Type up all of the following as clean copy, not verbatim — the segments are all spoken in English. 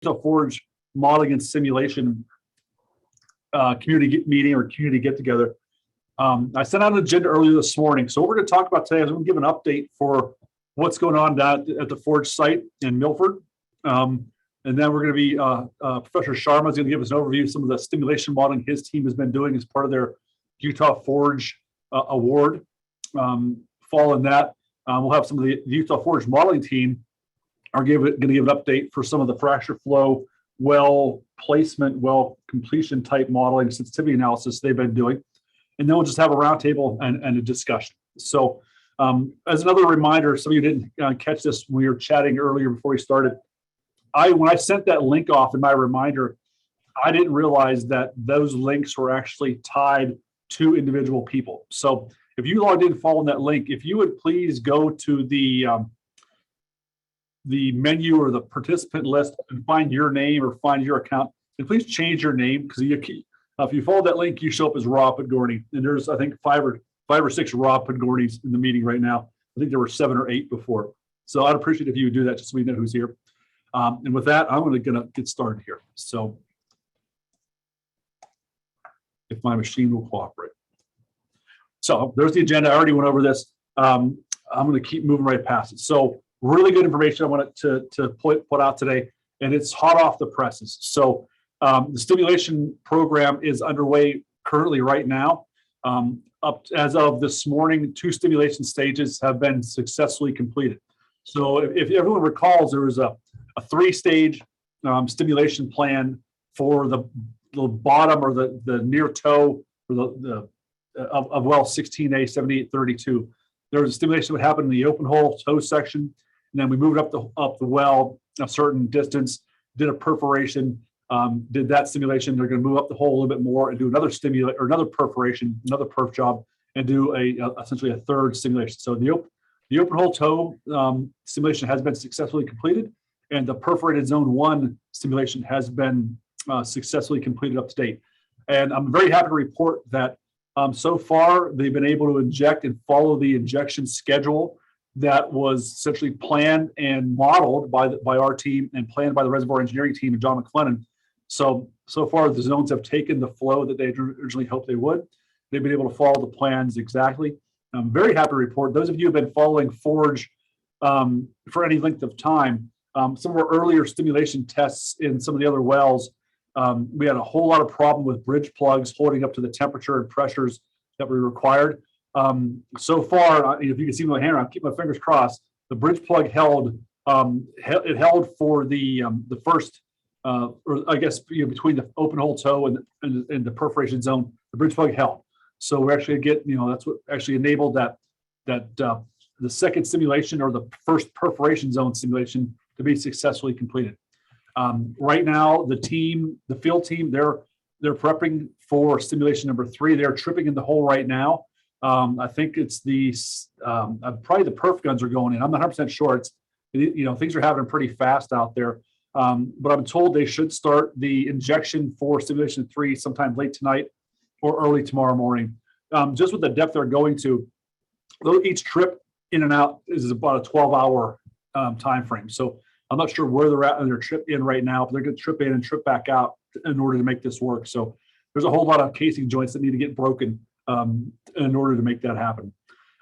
Forge modeling and simulation community meeting or community get together. I sent out an agenda earlier this morning. So what we're going to talk about today is we're going to give an update for what's going on down at the Forge site in Milford. And then we're going to be, Professor Sharma is going to give us an overview of some of the simulation modeling his team has been doing as part of their Utah Forge award. Following that, we'll have some of the Utah Forge modeling team are going to give an update for some of the fracture flow, well placement, well completion type modeling, sensitivity analysis they've been doing. And then we'll just have a roundtable and a discussion. So as another reminder, some of you didn't catch this when we were chatting earlier before we started. When I sent that link off in my reminder, I didn't realize that those links were actually tied to individual people. So if you logged in following that link, if you would please go to the menu or the participant list and find your name or find your account, and please change your name, because if you follow that link, you show up as Rob Podgorny. And there's, I think, five or six Rob Podgornys in the meeting right now. I think there were 7 or 8 before. So I'd appreciate if you would do that just so we know who's here. And with that, I'm going to get started here. So if my machine will cooperate. So there's the agenda. I already went over this. I'm going to keep moving right past it. So really good information I wanted to put out today, and it's hot off the presses. So the stimulation program is underway currently right now. Up as of this morning, 2 stimulation stages have been successfully completed. So if everyone recalls, there was a 3-stage stimulation plan for the bottom or the near toe or of well 16A 7832. There was a stimulation that would happen in the open hole toe section, and then we moved up the well a certain distance, did a perforation, did that stimulation. They're going to move up the hole a little bit more and do another another perforation, another perf job, and do essentially a 3rd stimulation. So the open hole toe stimulation has been successfully completed, and the perforated zone 1 stimulation has been successfully completed up to date. And I'm very happy to report that so far they've been able to inject and follow the injection schedule that was essentially planned and modeled by our team and planned by the reservoir engineering team and John McLennan. So far the zones have taken the flow that they originally hoped they would. They've been able to follow the plans exactly. I'm very happy to report, those of you who have been following Forge for any length of time, some of our earlier stimulation tests in some of the other wells, we had a whole lot of problem with bridge plugs holding up to the temperature and pressures that we required. So far, if you can see my hand, I'll keep my fingers crossed. The bridge plug held. It held for the first, or I guess between the open hole toe and the perforation zone, the bridge plug held. So we're actually that's what actually enabled that the second simulation or the first perforation zone simulation to be successfully completed. Right now, the field team, they're prepping for stimulation number 3. They're tripping in the hole right now. I think it's probably the perf guns are going in. I'm not 100% sure. Things are happening pretty fast out there. But I'm told they should start the injection for stimulation 3 sometime late tonight or early tomorrow morning. Just with the depth they're going to, each trip in and out is about a 12-hour time frame. So I'm not sure where they're at on their trip in right now, but they're going to trip in and trip back out in order to make this work. So there's a whole lot of casing joints that need to get broken in order to make that happen.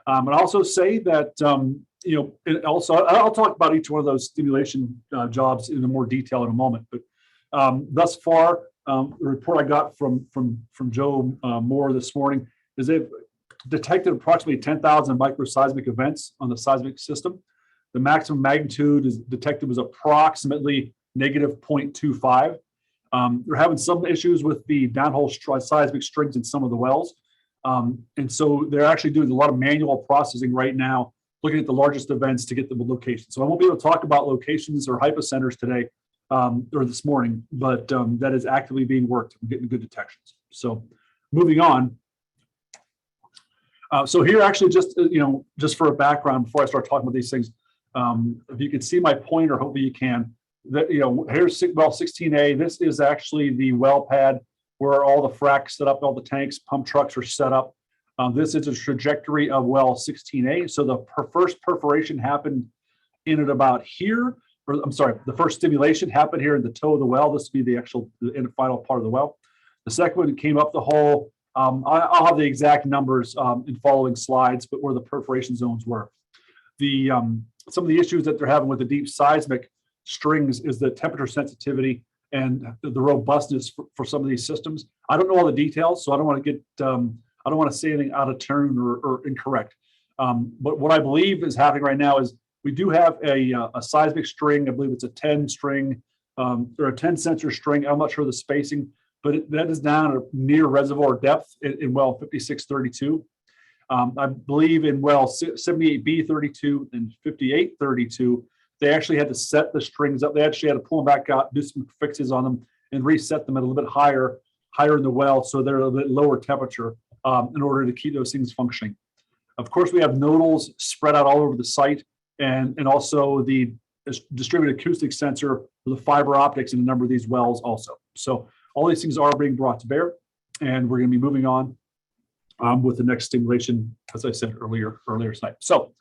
And I'll also say that, I'll talk about each one of those stimulation jobs in more detail in a moment. But thus far, the report I got from Joe Moore this morning is they've detected approximately 10,000 microseismic events on the seismic system. The maximum magnitude is detected was approximately negative 0.25. They're having some issues with the downhole seismic strings in some of the wells. And so they're actually doing a lot of manual processing right now, looking at the largest events to get the location. So I won't be able to talk about locations or hypocenters today or this morning, but that is actively being worked. We're getting good detections. So moving on. So here actually just for a background before I start talking about these things, if you can see my pointer, hopefully you can, here's well 16A. This is actually the well pad where all the fracs set up, all the tanks, pump trucks are set up. This is a trajectory of well 16A. So the first perforation happened in at about here. or I'm sorry, the first stimulation happened here in the toe of the well. This would be the final part of the well. The second one came up the hole. I'll have the exact numbers in following slides, but where the perforation zones were. Some of the issues that they're having with the deep seismic strings is the temperature sensitivity and the robustness for some of these systems. I don't know all the details, so I don't want to get I don't want to say anything out of turn or incorrect. But what I believe is happening right now is we do have a seismic string. I believe it's a 10 string or a 10 sensor string. I'm not sure the spacing, but that is down at near reservoir depth in well 5632. I believe in well 78B32 and 5832, they actually had to set the strings up. They actually had to pull them back out, do some fixes on them, and reset them at a little bit higher in the well, so they're a little bit lower temperature in order to keep those things functioning. Of course, we have nodals spread out all over the site, and also the distributed acoustic sensor for the fiber optics in a number of these wells also. So all these things are being brought to bear, and we're going to be moving on with the next stimulation, as I said earlier tonight. So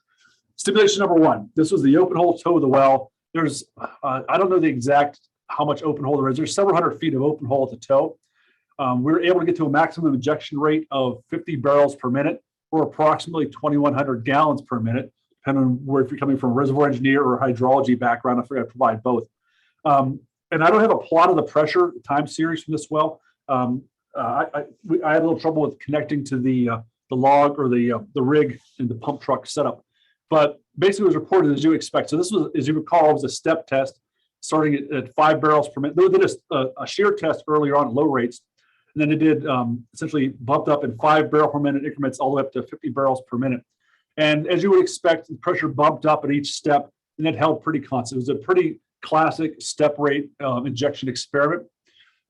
stimulation number one, this was the open hole toe of the well. There's, I don't know the exact how much open hole there is. There's several hundred feet of open hole at the toe. We were able to get to a maximum injection rate of 50 barrels per minute, or approximately 2,100 gallons per minute, depending on where, if you're coming from a reservoir engineer or hydrology background. I figured I'd provide both. And I don't have a plot of the pressure time series from this well. I had a little trouble with connecting to the log or the rig and the pump truck setup. But basically it was reported as you expect. So this was, as you recall, it was a step test starting at 5 barrels per minute. They did a shear test earlier on at low rates. And then it did essentially bumped up in 5 barrel per minute increments all the way up to 50 barrels per minute. And as you would expect, the pressure bumped up at each step and it held pretty constant. It was a pretty classic step rate injection experiment.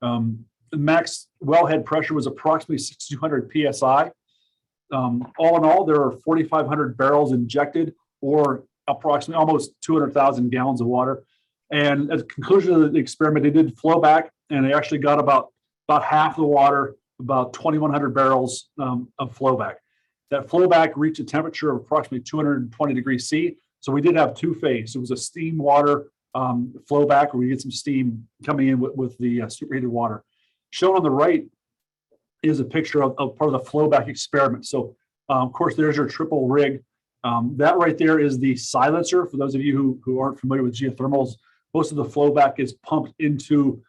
The max wellhead pressure was approximately 6,200 PSI. All in all, there are 4,500 barrels injected, or approximately almost 200,000 gallons of water. And at the conclusion of the experiment, they did flow back, and they actually got about half the water, about 2,100 barrels of flow back. That flow back reached a temperature of approximately 220 degrees C. So we did have two phases. It was a steam water flow back, where we get some steam coming in with the superheated water. Shown on the right is a picture of part of the flowback experiment. So, of course, there's your triple rig. That right there is the silencer. For those of you who aren't familiar with geothermals, most of the flowback is pumped into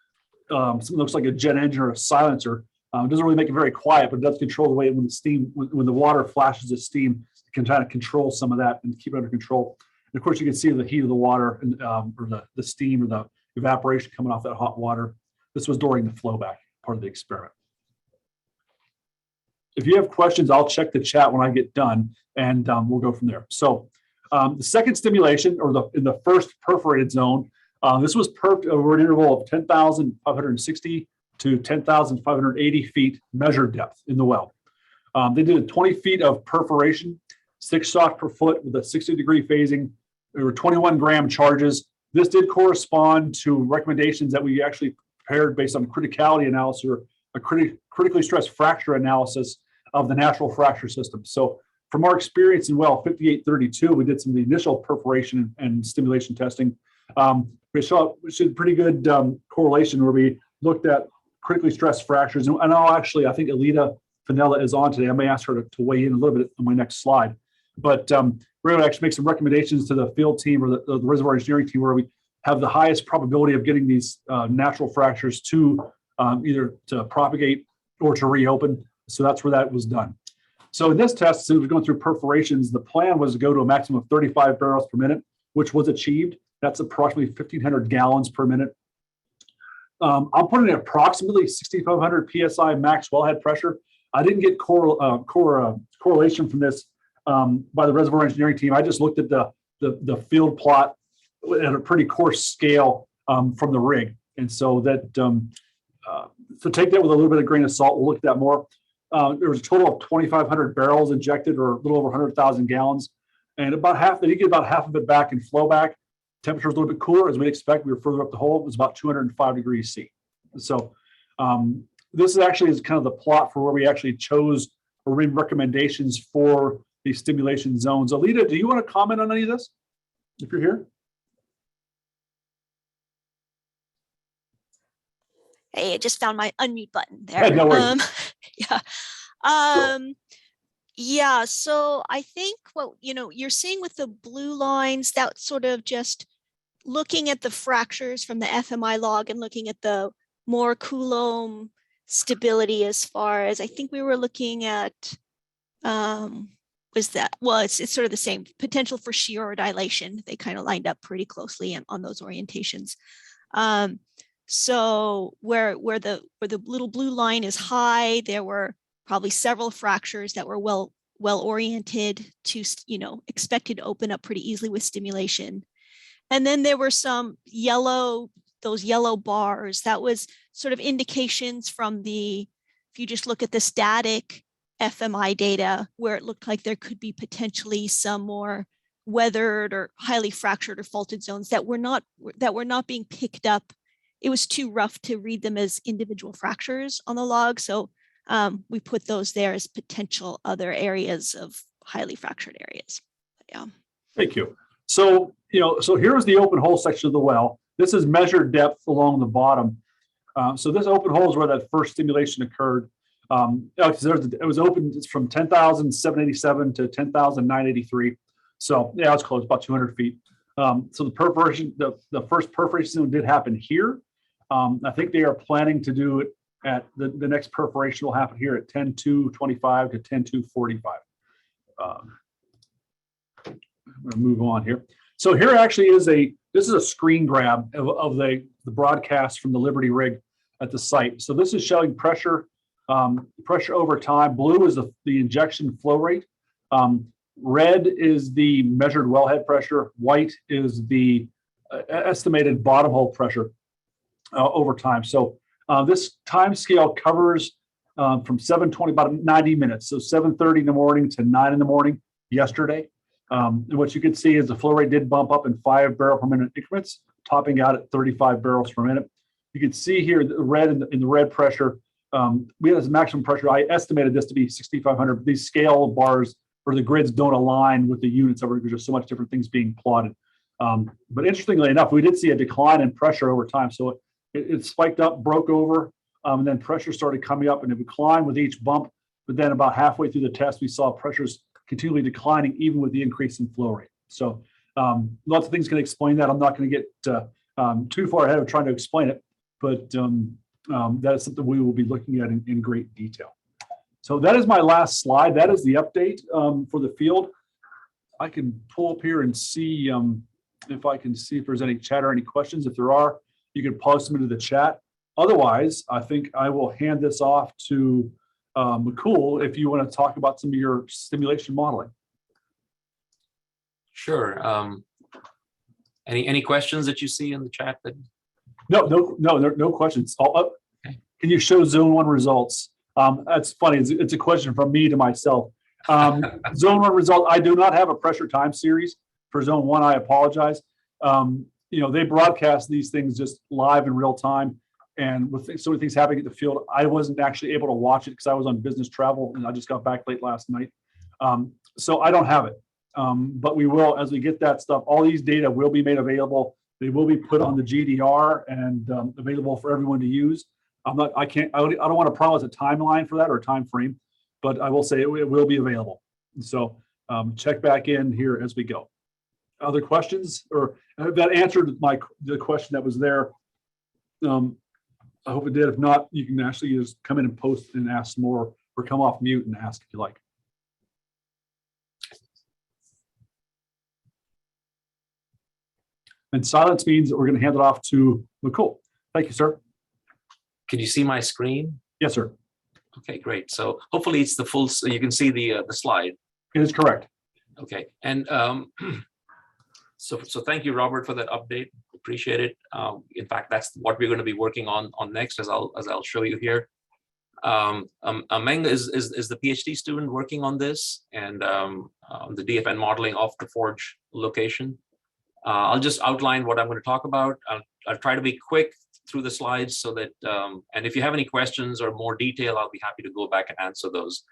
something that looks like a jet engine or a silencer. It doesn't really make it very quiet, but it does control the way when the steam, when the water flashes the steam, it can kind of control some of that and keep it under control. And of course, you can see the heat of the water and or the steam or the evaporation coming off that hot water. This was during the flowback part of the experiment. If you have questions, I'll check the chat when I get done, and we'll go from there. So the second stimulation, or in the first perforated zone, this was perfed over an interval of 10,560 to 10,580 feet measured depth in the well. They did 20 feet of perforation, 6 shots per foot with a 60-degree phasing. There were 21 gram charges. This did correspond to recommendations that we actually prepared based on criticality analysis, or a critically stressed fracture analysis of the natural fracture system. So from our experience in well 5832, we did some of the initial perforation and stimulation testing. We saw pretty good correlation where we looked at critically stressed fractures. And I think Alita Finella is on today. I may ask her to weigh in a little bit on my next slide. But we're going to actually make some recommendations to the field team or the reservoir engineering team, where we have the highest probability of getting these natural fractures to either to propagate or to reopen. So that's where that was done. So in this test, since we're going through perforations, the plan was to go to a maximum of 35 barrels per minute, which was achieved. That's approximately 1,500 gallons per minute. I'm putting in approximately 6,500 PSI max wellhead pressure. I didn't get correlation from this by the reservoir engineering team. I just looked at the field plot at a pretty coarse scale from the rig. And so that, so take that with a little bit of grain of salt. We'll look at that more. There was a total of 2,500 barrels injected, or a little over 100,000 gallons. And about half, they did get about half of it back in flowback. Temperature was a little bit cooler, as we'd expect. We were further up the hole. It was about 205 degrees C. So this is actually kind of the plot for where we actually chose or made recommendations for these stimulation zones. Alita, do you want to comment on any of this, if you're here? Hey, I just found my unmute button there. No worries. Yeah. Yeah, so I think what you're seeing with the blue lines, that sort of just looking at the fractures from the FMI log and looking at the more Coulomb stability, as far as I think we were looking at, was that, well, it's sort of the same potential for shear or dilation. They kind of lined up pretty closely on those orientations. So where the little blue line is high, there were probably several fractures that were well oriented to, expected to open up pretty easily with stimulation. And then there were some those yellow bars. That was sort of indications from if you just look at the static FMI data, where it looked like there could be potentially some more weathered or highly fractured or faulted zones that were not being picked up. It was too rough to read them as individual fractures on the log. So we put those there as potential other areas of highly fractured areas. Yeah. Thank you. So, so here's the open hole section of the well. This is measured depth along the bottom. So this open hole is where that first stimulation occurred. It was open from 10,787 to 10,983. So yeah, it's close, about 200 feet. So the perforation, the first perforation zone did happen here. I think they are planning to do it at the next perforation will happen here at 10,225 to 10,245. I'm going to move on here. So here actually this is a screen grab of the broadcast from the Liberty rig at the site. So this is showing pressure over time. Blue is the injection flow rate. Red is the measured wellhead pressure. White is the estimated bottom hole pressure over time. So this time scale covers from 7:20, about 90 minutes. So 7:30 in the morning to 9 in the morning yesterday. And what you can see is the flow rate did bump up in 5 barrel per minute increments, topping out at 35 barrels per minute. You can see here the red in the red pressure. We had this maximum pressure. I estimated this to be 6,500. These scale bars or the grids don't align with the units over because there's so much different things being plotted. But interestingly enough, we did see a decline in pressure over time. So it spiked up, broke over, and then pressure started coming up and it would climb with each bump. But then about halfway through the test, we saw pressures continually declining, even with the increase in flow rate. So lots of things can explain that. I'm not going to get too far ahead of trying to explain it, but that is something we will be looking at in great detail. So that is my last slide. That is the update for the field. I can pull up here and see if there's any chat or any questions. If there are, you can post them into the chat. Otherwise, I think I will hand this off to Mukul if you want to talk about some of your simulation modeling. Sure. Any questions that you see in the chat? No questions. All up. Okay. Can you show zone 1 results? That's funny. It's a question from me to myself. Zone 1 result. I do not have a pressure time series for zone 1. I apologize. They broadcast these things just live in real time. And with so many things happening at the field, I wasn't actually able to watch it because I was on business travel and I just got back late last night. So I don't have it. But we will, as we get that stuff, all these data will be made available. They will be put on the GDR and available for everyone to use. I don't want to promise a timeline for that or a time frame, but I will say it will be available. So check back in here as we go. Other questions, or that answered the question that was there. I hope it did. If not, you can actually just come in and post and ask more, or come off mute and ask if you like. And silence means that we're going to hand it off to Mukul. Thank you, sir. Can you see my screen? Yes, sir. Okay, great. So hopefully it's the full, so you can see the slide. It is correct. Okay, and so thank you, Robert, for that update. Appreciate it. In fact, that's what we're going to be working on next, as I'll show you here. Meng is the PhD student working on this and the DFN modeling of the Forge location. I'll just outline what I'm going to talk about. I'll try to be quick through the slides so that, and if you have any questions or more detail, I'll be happy to go back and answer those.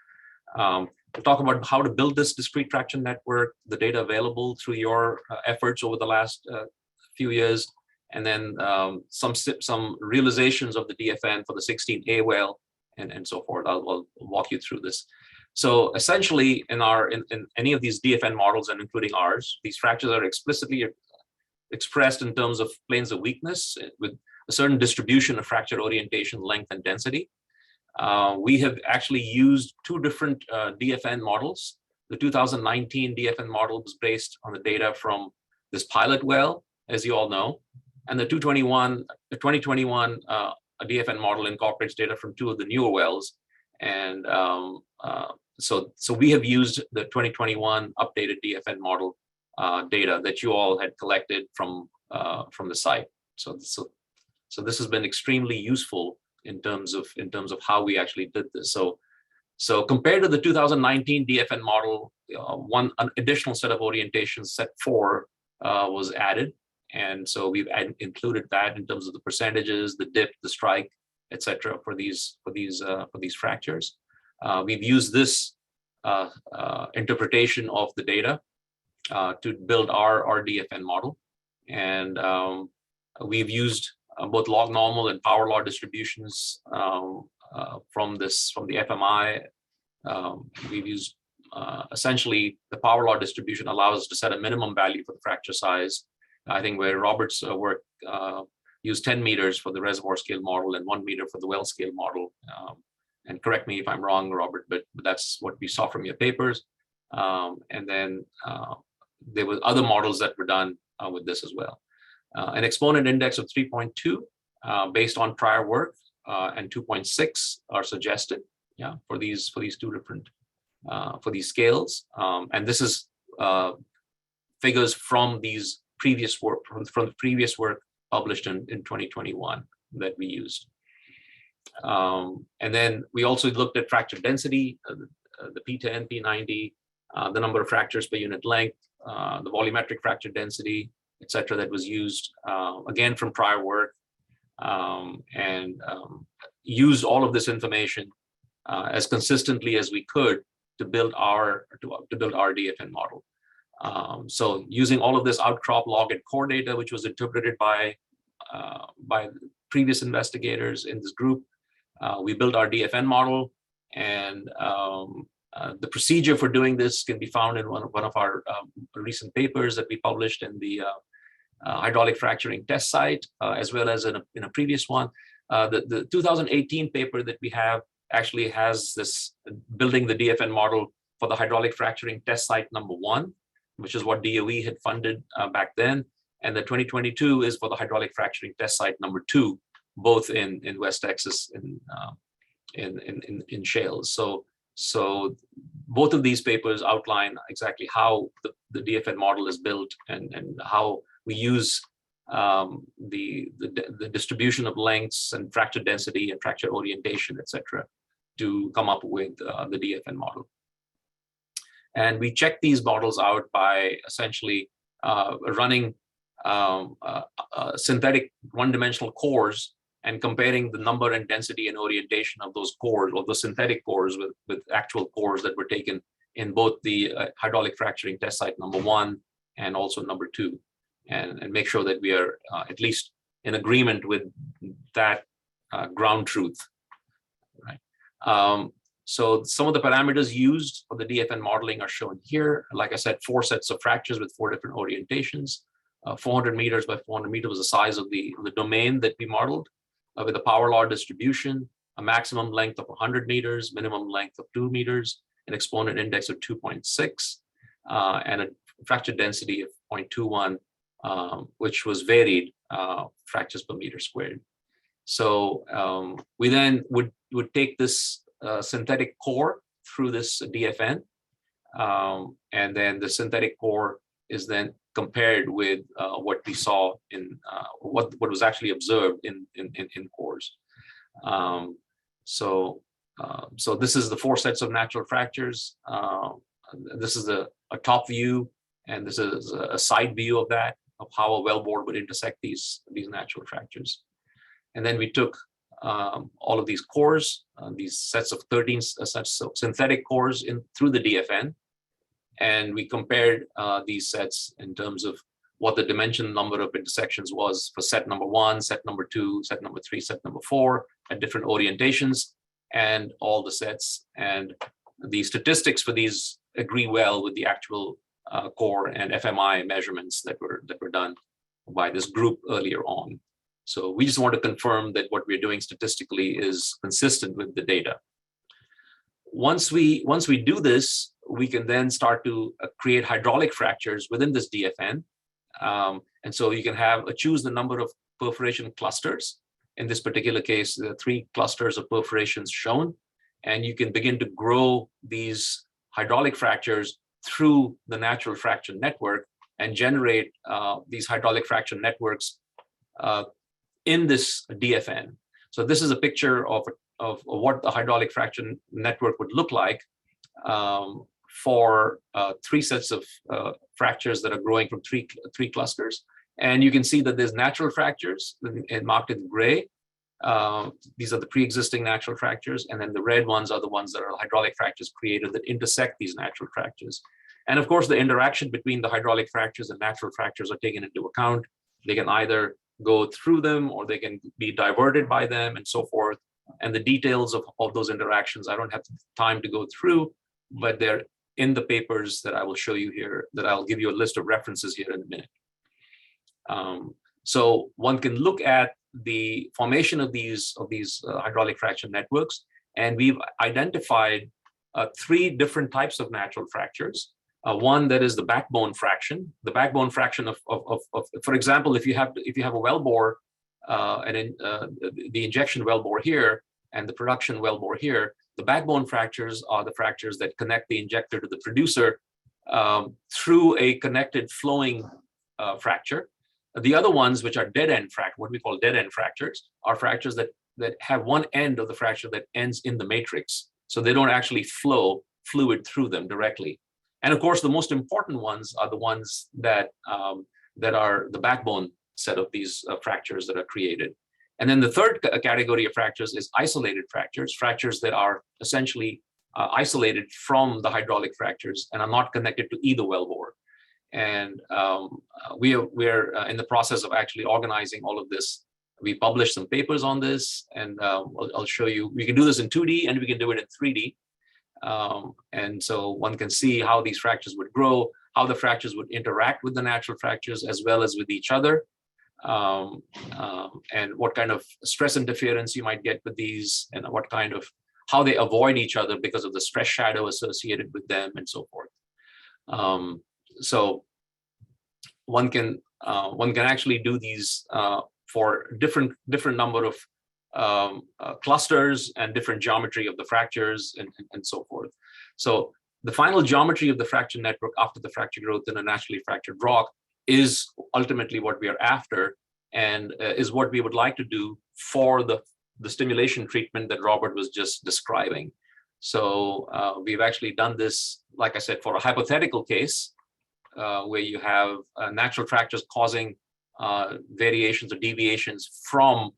We'll talk about how to build this discrete traction network, the data available through your efforts over the last few years, and then some realizations of the DFN for the 16A well, and so forth. I'll walk you through this. So essentially, in any of these DFN models, and including ours, these fractures are explicitly expressed in terms of planes of weakness with a certain distribution of fracture orientation, length, and density. We have actually used two different DFN models. The 2019 DFN model was based on the data from this pilot well, as you all know, and the 2021 DFN model incorporates data from two of the newer wells. And so we have used the 2021 updated DFN model data that you all had collected from the site. So this has been extremely useful in terms of how we actually did this. So compared to the 2019 DFN model, an additional set of orientations, set 4, was added, and so we've included that in terms of the percentages, the dip, the strike, etc. for these fractures. We've used this interpretation of the data to build our DFN model, and we've used both log normal and power law distributions from the FMI. We've used essentially the power law distribution allows us to set a minimum value for the fracture size. I think where Robert's work used 10 meters for the reservoir scale model and 1 meter for the well scale model. And correct me if I'm wrong, Robert, but that's what we saw from your papers. And then there were other models that were done with this as well. An exponent index of 3.2 based on prior work, and 2.6 are suggested, for these two different for these scales. And this is figures from these previous work from the previous work published in 2021 that we used. And then we also looked at fracture density, the P10, P90, the number of fractures per unit length, the volumetric fracture density, etc. that was used, again from prior work, and used all of this information as consistently as we could to build our DFN model. So using all of this outcrop log and core data, which was interpreted by previous investigators in this group, we built our DFN model, and the procedure for doing this can be found in one of our recent papers that we published in the hydraulic fracturing test site, as well as in a previous one. The 2018 paper that we have actually has this building the DFN model for the hydraulic fracturing test site number 1, which is what DOE had funded back then. And the 2022 is for the hydraulic fracturing test site number 2, both in West Texas in shales. So both of these papers outline exactly how the DFN model is built and how we use the distribution of lengths and fracture density and fracture orientation, etc., to come up with the DFN model. And we check these models out by essentially running synthetic one-dimensional cores and comparing the number and density and orientation of those cores, or the synthetic cores, with actual cores that were taken in both the hydraulic fracturing test site number 1 and also number 2, and make sure that we are at least in agreement with that ground truth. Right. So some of the parameters used for the DFN modeling are shown here. Like I said, 4 sets of fractures with 4 different orientations. 400 meters by 400 meters was the size of the domain that we modeled, with a power law distribution, a maximum length of 100 meters, minimum length of 2 meters, an exponent index of 2.6, and a fracture density of 0.21, which was varied fractures per meter squared. So we then would take this synthetic core through this DFN, and then the synthetic core is then compared with what we saw in what was actually observed in cores. So this is the 4 sets of natural fractures. This is a top view, and this is a side view of that, of how a wellbore would intersect these natural fractures. And then we took all of these cores, these sets of 13 sets of synthetic cores through the DFN, and we compared these sets in terms of what the dimension number of intersections was for set number 1, set number 2, set number 3, set number 4 at different orientations, and all the sets. And the statistics for these agree well with the actual core and FMI measurements that were done by this group earlier on. So we just want to confirm that what we're doing statistically is consistent with the data. Once we do this, we can then start to create hydraulic fractures within this DFN. And so you can choose the number of perforation clusters. In this particular case, there are 3 clusters of perforations shown, and you can begin to grow these hydraulic fractures through the natural fraction network and generate these hydraulic fraction networks in this DFN. So this is a picture of what the hydraulic fraction network would look like for 3 sets of fractures that are growing from three clusters. And you can see that there's natural fractures marked in gray. These are the pre-existing natural fractures, and then the red ones are the ones that are hydraulic fractures created that intersect these natural fractures. And of course, the interaction between the hydraulic fractures and natural fractures are taken into account. They can either go through them or they can be diverted by them and so forth. And the details of those interactions, I don't have time to go through, but they're in the papers that I will show you here, that I'll give you a list of references here in a minute. So one can look at the formation of these hydraulic fraction networks, and we've identified 3 different types of natural fractures. One that is the backbone fraction. The backbone fraction of for example, if you have a wellbore the injection wellbore here and the production wellbore here, the backbone fractures are the fractures that connect the injector to the producer through a connected flowing fracture. The other ones, which are dead end fractures, what we call dead end fractures, are fractures that have one end of the fracture that ends in the matrix. So they don't actually flow fluid through them directly. And of course, the most important ones are the ones that are the backbone set of these fractures that are created. And then the third category of fractures is isolated fractures, fractures that are essentially isolated from the hydraulic fractures and are not connected to either wellbore. And we're in the process of actually organizing all of this. We published some papers on this, and I'll show you. We can do this in 2D and we can do it in 3D. And so one can see how these fractures would grow, how the fractures would interact with the natural fractures as well as with each other, and what kind of stress interference you might get with these, and what kind of how they avoid each other because of the stress shadow associated with them, and so forth. So one can actually do these for different number of clusters and different geometry of the fractures and so forth. So the final geometry of the fracture network after the fracture growth in a naturally fractured rock is ultimately what we are after, and is what we would like to do for the stimulation treatment that Robert was just describing. So we've actually done this, like I said, for a hypothetical case where you have natural fractures causing variations or deviations from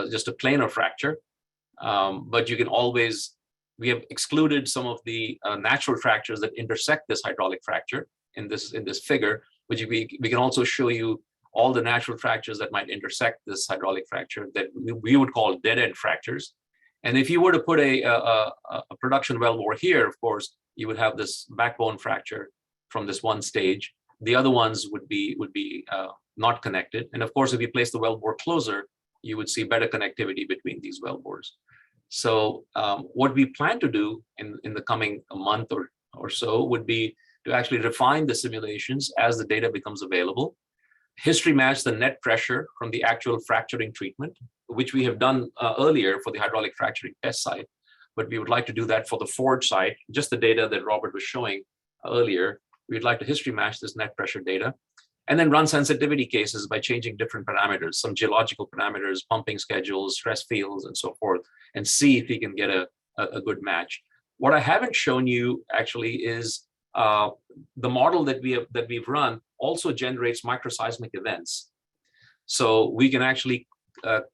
just a planar fracture. But you can always, we have excluded some of the natural fractures that intersect this hydraulic fracture in this figure, which we can also show you all the natural fractures that might intersect this hydraulic fracture that we would call dead end fractures. And if you were to put a production wellbore here, of course, you would have this backbone fracture from this one stage. The other ones would be not connected. And of course, if you place the wellbore closer, you would see better connectivity between these wellbores. So what we plan to do in the coming month or so would be to actually refine the simulations as the data becomes available, history match the net pressure from the actual fracturing treatment, which we have done earlier for the hydraulic fracturing test site, but we would like to do that for the forge site, just the data that Robert was showing earlier. We'd like to history match this net pressure data, and then run sensitivity cases by changing different parameters, some geological parameters, pumping schedules, stress fields, and so forth, and see if we can get a good match. What I haven't shown you actually is the model that we've run also generates microseismic events. So we can actually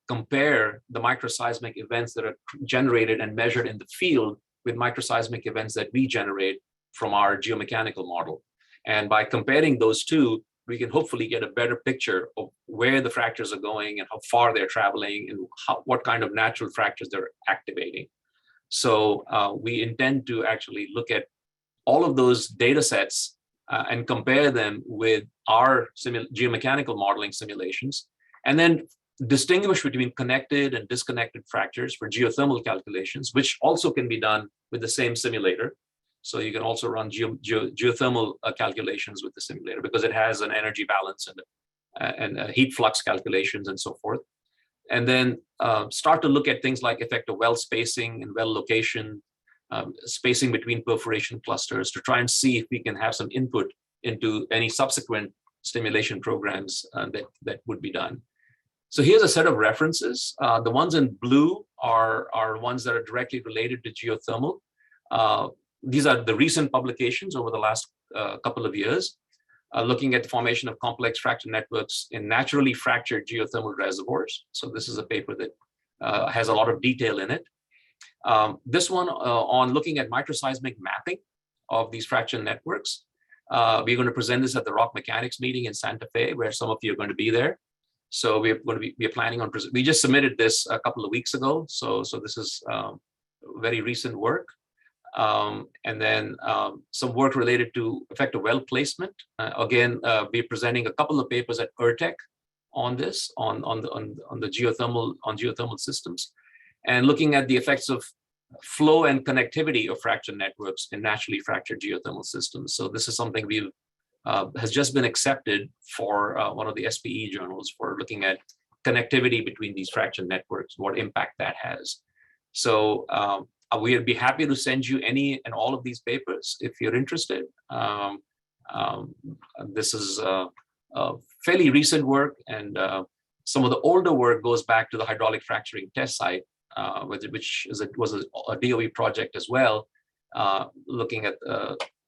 compare the microseismic events that are generated and measured in the field with microseismic events that we generate from our geomechanical model. And by comparing those two, we can hopefully get a better picture of where the fractures are going and how far they're traveling and what kind of natural fractures they're activating. So we intend to actually look at all of those data sets and compare them with our geomechanical modeling simulations, and then distinguish between connected and disconnected fractures for geothermal calculations, which also can be done with the same simulator. So you can also run geothermal calculations with the simulator because it has an energy balance and heat flux calculations and so forth. And then start to look at things like effective well spacing and well location, spacing between perforation clusters to try and see if we can have some input into any subsequent stimulation programs that would be done. So here's a set of references. The ones in blue are ones that are directly related to geothermal. These are the recent publications over the last couple of years, looking at the formation of complex fracture networks in naturally fractured geothermal reservoirs. So this is a paper that has a lot of detail in it. This one on looking at microseismic mapping of these fracture networks. We're going to present this at the Rock Mechanics meeting in Santa Fe, where some of you are going to be there. So we're planning on, we just submitted this a couple of weeks ago. So this is very recent work. And then some work related to effective well placement. Again, we're presenting a couple of papers at ERTEC on this, on the geothermal systems, and looking at the effects of flow and connectivity of fracture networks in naturally fractured geothermal systems. So this is something we've has just been accepted for one of the SPE journals for looking at connectivity between these fracture networks, what impact that has. So we'd be happy to send you any and all of these papers if you're interested. This is fairly recent work, and some of the older work goes back to the hydraulic fracturing test site, which was a DOE project as well, looking at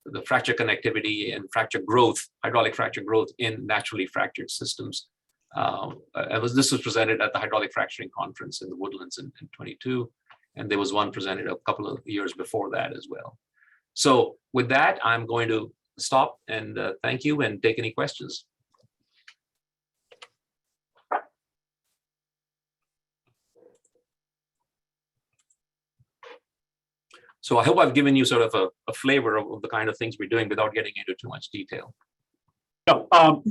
the fracture connectivity and fracture growth, hydraulic fracture growth in naturally fractured systems. This was presented at the hydraulic fracturing conference in the Woodlands in 22. And there was one presented a couple of years before that as well. So with that, I'm going to stop and thank you and take any questions. So I hope I've given you sort of a flavor of the kind of things we're doing without getting into too much detail. No,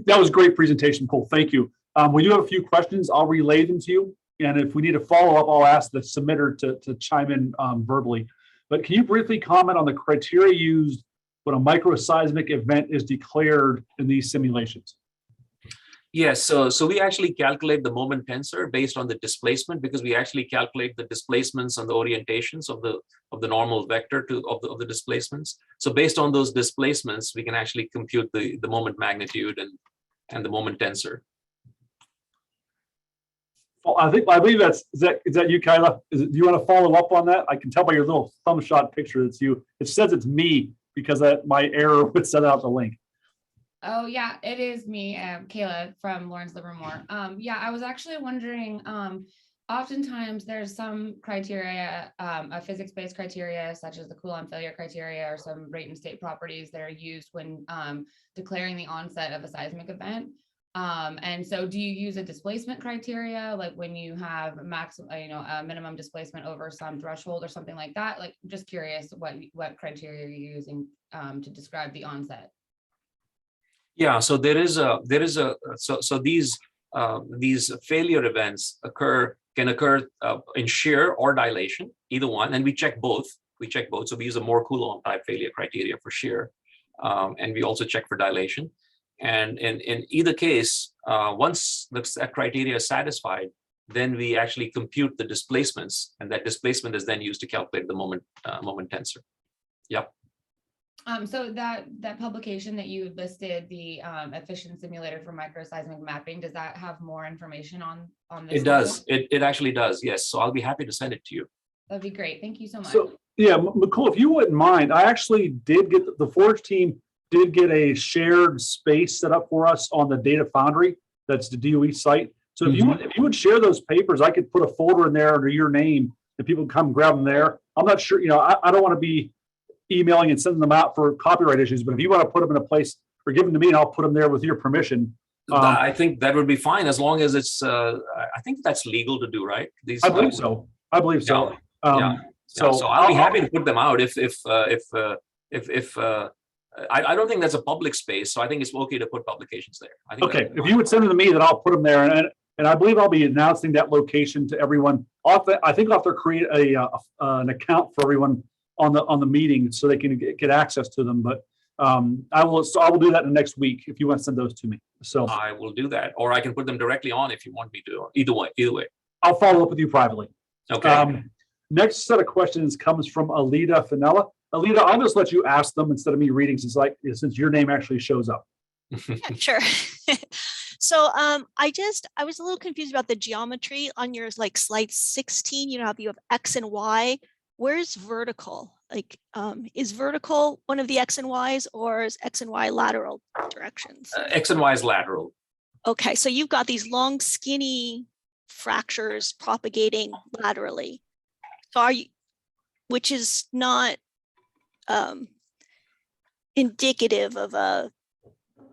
that was a great presentation, Cole. Thank you. We do have a few questions. I'll relay them to you. And if we need a follow-up, I'll ask the submitter to chime in verbally. But can you briefly comment on the criteria used when a microseismic event is declared in these simulations? Yes, so we actually calculate the moment tensor based on the displacement, because we actually calculate the displacements and the orientations of the normal vector of the displacements. So based on those displacements, we can actually compute the moment magnitude and the moment tensor. Well, I believe is that you, Kyla? Do you want to follow up on that? I can tell by your little thumb shot picture it's you. It says it's me because my error would send out the link. Oh yeah, it is me, Kayla from Lawrence Livermore. Yeah, I was actually wondering, oftentimes there's some criteria, a physics-based criteria, such as the Coulomb failure criteria or some rate and state properties that are used when declaring the onset of a seismic event. And so do you use a displacement criteria, like when you have a minimum displacement over some threshold or something like that? Like, just curious what criteria you're using to describe the onset. Yeah, so so these failure events can occur in shear or dilation, either one, and we check both. So we use a Moore Coulomb type failure criteria for shear, and we also check for dilation. And in either case, once that criteria is satisfied, then we actually compute the displacements, and that displacement is then used to calculate the moment tensor. Yep. So that publication that you listed, the efficient simulator for microseismic mapping, does that have more information on this? It does. It actually does. Yes. So I'll be happy to send it to you. That'd be great. Thank you so much. So yeah, McCool, if you wouldn't mind, I actually did get the Forge team did get a shared space set up for us on the Data Foundry. That's the DOE site. So if you would share those papers, I could put a folder in there under your name and people come grab them there. I'm not sure, I don't want to be emailing and sending them out for copyright issues, but if you want to put them in a place or give them to me and I'll put them there with your permission. I think that would be fine as long as it's, I think that's legal to do, right? These, I believe so. I believe so. yeah. So, So I'll be happy to put them out if I don't think that's a public space, so I think it's okay to put publications there. I think okay, that'd be if fine. you would send them to me, then I'll put them there, and I believe I'll be announcing that location to everyone. I think I'll have to create an account for everyone on the meeting so they can get access to them. But I will do that in the next week if you want to send those to me. So I will do that, or I can put them directly on if you want me to. Either way. I'll follow up with you privately. Okay. Next set of questions comes from Alida Finella. Alida, I'll just let you ask them instead of me reading, since your name actually shows up. Yeah, sure. So I was a little confused about the geometry on your like slide 16. You know how you have X and Y. Where's vertical? Like, is vertical one of the X and Y's, or is X and Y lateral directions? X and Y is lateral. Okay, so you've got these long, skinny fractures propagating laterally. So which is not indicative of a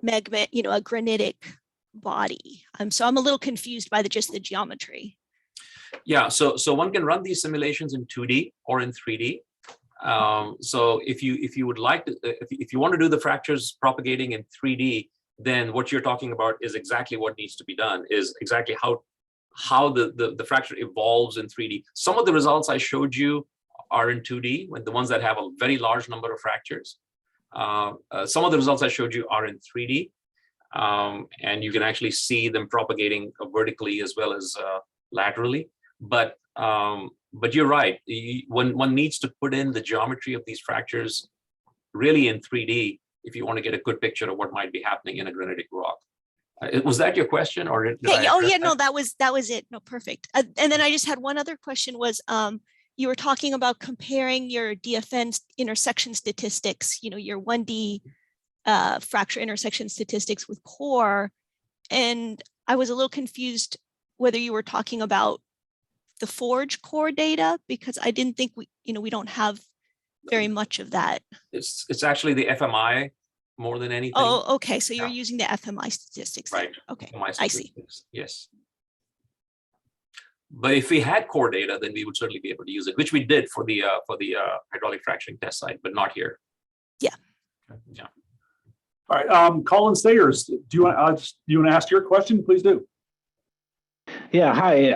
magma, a granitic body. So I'm a little confused by just the geometry. Yeah, so one can run these simulations in 2D or in 3D. So if you would like to, if you want to do the fractures propagating in 3D, then what you're talking about is exactly what needs to be done, is exactly how the fracture evolves in 3D. Some of the results I showed you are in 2D, the ones that have a very large number of fractures. Some of the results I showed you are in 3D, and you can actually see them propagating vertically as well as laterally. But you're right. When one needs to put in the geometry of these fractures really in 3D, if you want to get a good picture of what might be happening in a granitic rock. Was that your question, or did I Oh yeah, that? no, that was it. No, perfect. And then I just had one other question. Was you were talking about comparing your DFN intersection statistics, your 1D fracture intersection statistics with core, and I was a little confused whether you were talking about the Forge core data, because I didn't think we don't have very much of that. It's actually the FMI more than anything. Oh, okay. So you're Yeah. using the FMI statistics. There. Right. Okay. FMI I see. statistics, yes. But if we had core data, then we would certainly be able to use it, which we did for the hydraulic fracturing test site, but not here. Yeah. Yeah. All right, Colin Sayers, do you want to ask your question? Please do. Yeah, hi.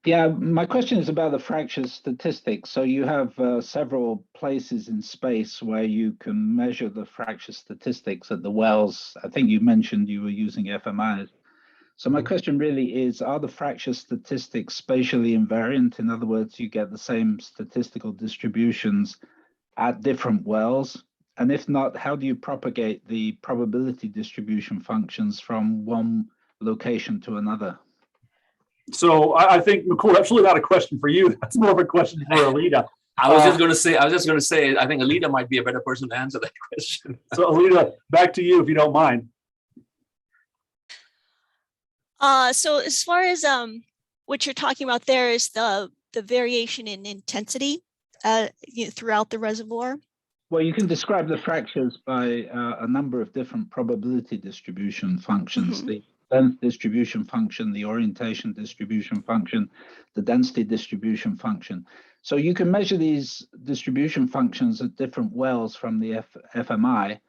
Yeah, my question is about the fracture statistics. So you have several places in space where you can measure the fracture statistics at the wells. I think you mentioned you were using FMIs. So my question really is, are the fracture statistics spatially invariant? In other words, you get the same statistical distributions at different wells? And if not, how do you propagate the probability distribution functions from one location to another? So I think, McCool, that's really not a question for you. That's more of a question for Alida. I was just going to say, I think Alida might be a better person to answer that question. So Alida, back to you if you don't mind. So as far as what you're talking about there is the variation in intensity throughout the reservoir. Well, you can describe the fractures by a number of different probability distribution functions. The length distribution function, the orientation distribution function, the density distribution function. So you can measure these distribution functions at different wells from the FMI.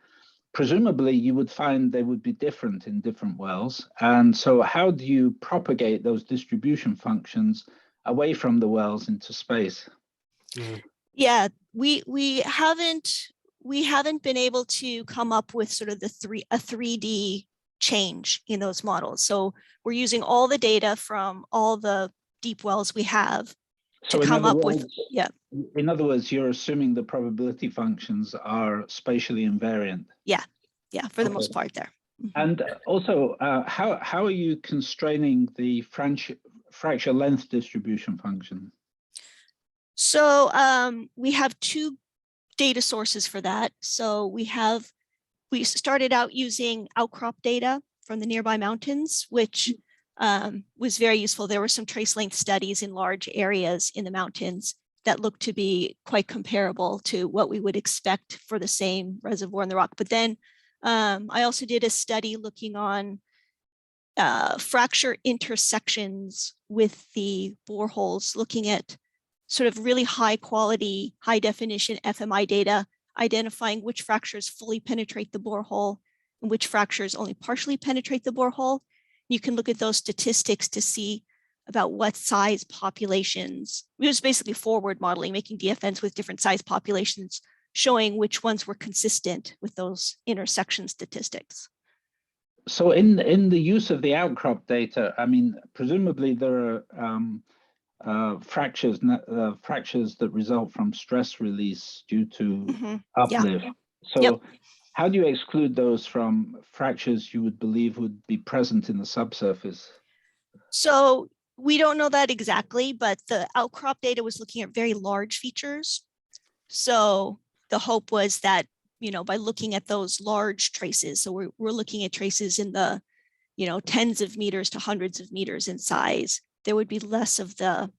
Presumably, you would find they would be different in different wells. And so how do you propagate those distribution functions away from the wells into space? Yeah, we haven't been able to come up with sort of a 3D change in those models. So we're using all the data from all the deep wells we have to come up with, yeah. In other words, you're assuming the probability functions are spatially invariant. Yeah, for the most part there. And also, how are you constraining the fracture length distribution function? So we have two data sources for that. So we started out using outcrop data from the nearby mountains, which was very useful. There were some trace length studies in large areas in the mountains that looked to be quite comparable to what we would expect for the same reservoir in the rock. But then I also did a study looking on fracture intersections with the boreholes, looking at sort of really high quality, high definition FMI data, identifying which fractures fully penetrate the borehole and which fractures only partially penetrate the borehole. You can look at those statistics to see about what size populations. It was basically forward modeling, making DFNs with different size populations, showing which ones were consistent with those intersection statistics. So in the use of the outcrop data, I mean, presumably there are fractures that result from stress release due to uplift. Yeah. So Yep. how do you exclude those from fractures you would believe would be present in the subsurface? So we don't know that exactly, but the outcrop data was looking at very large features. So the hope was that, you know, by looking at those large traces, so we're looking at traces in the, you know, tens of meters to hundreds of meters in size, there would be less of the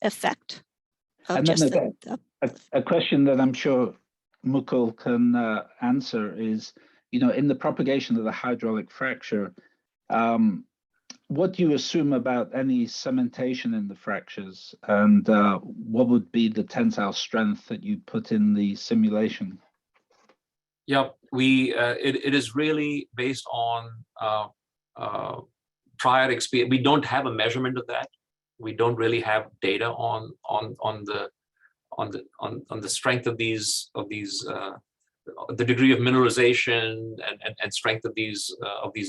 effect of And just then a question that I'm sure Mukul can answer is, you know, in the propagation of the hydraulic fracture, what do you assume about any cementation in the fractures, and what would be the tensile strength that you put in the simulation? Yeah, it is really based on prior experience. We don't have a measurement of that. We don't really have data on the strength of these the degree of mineralization and strength of these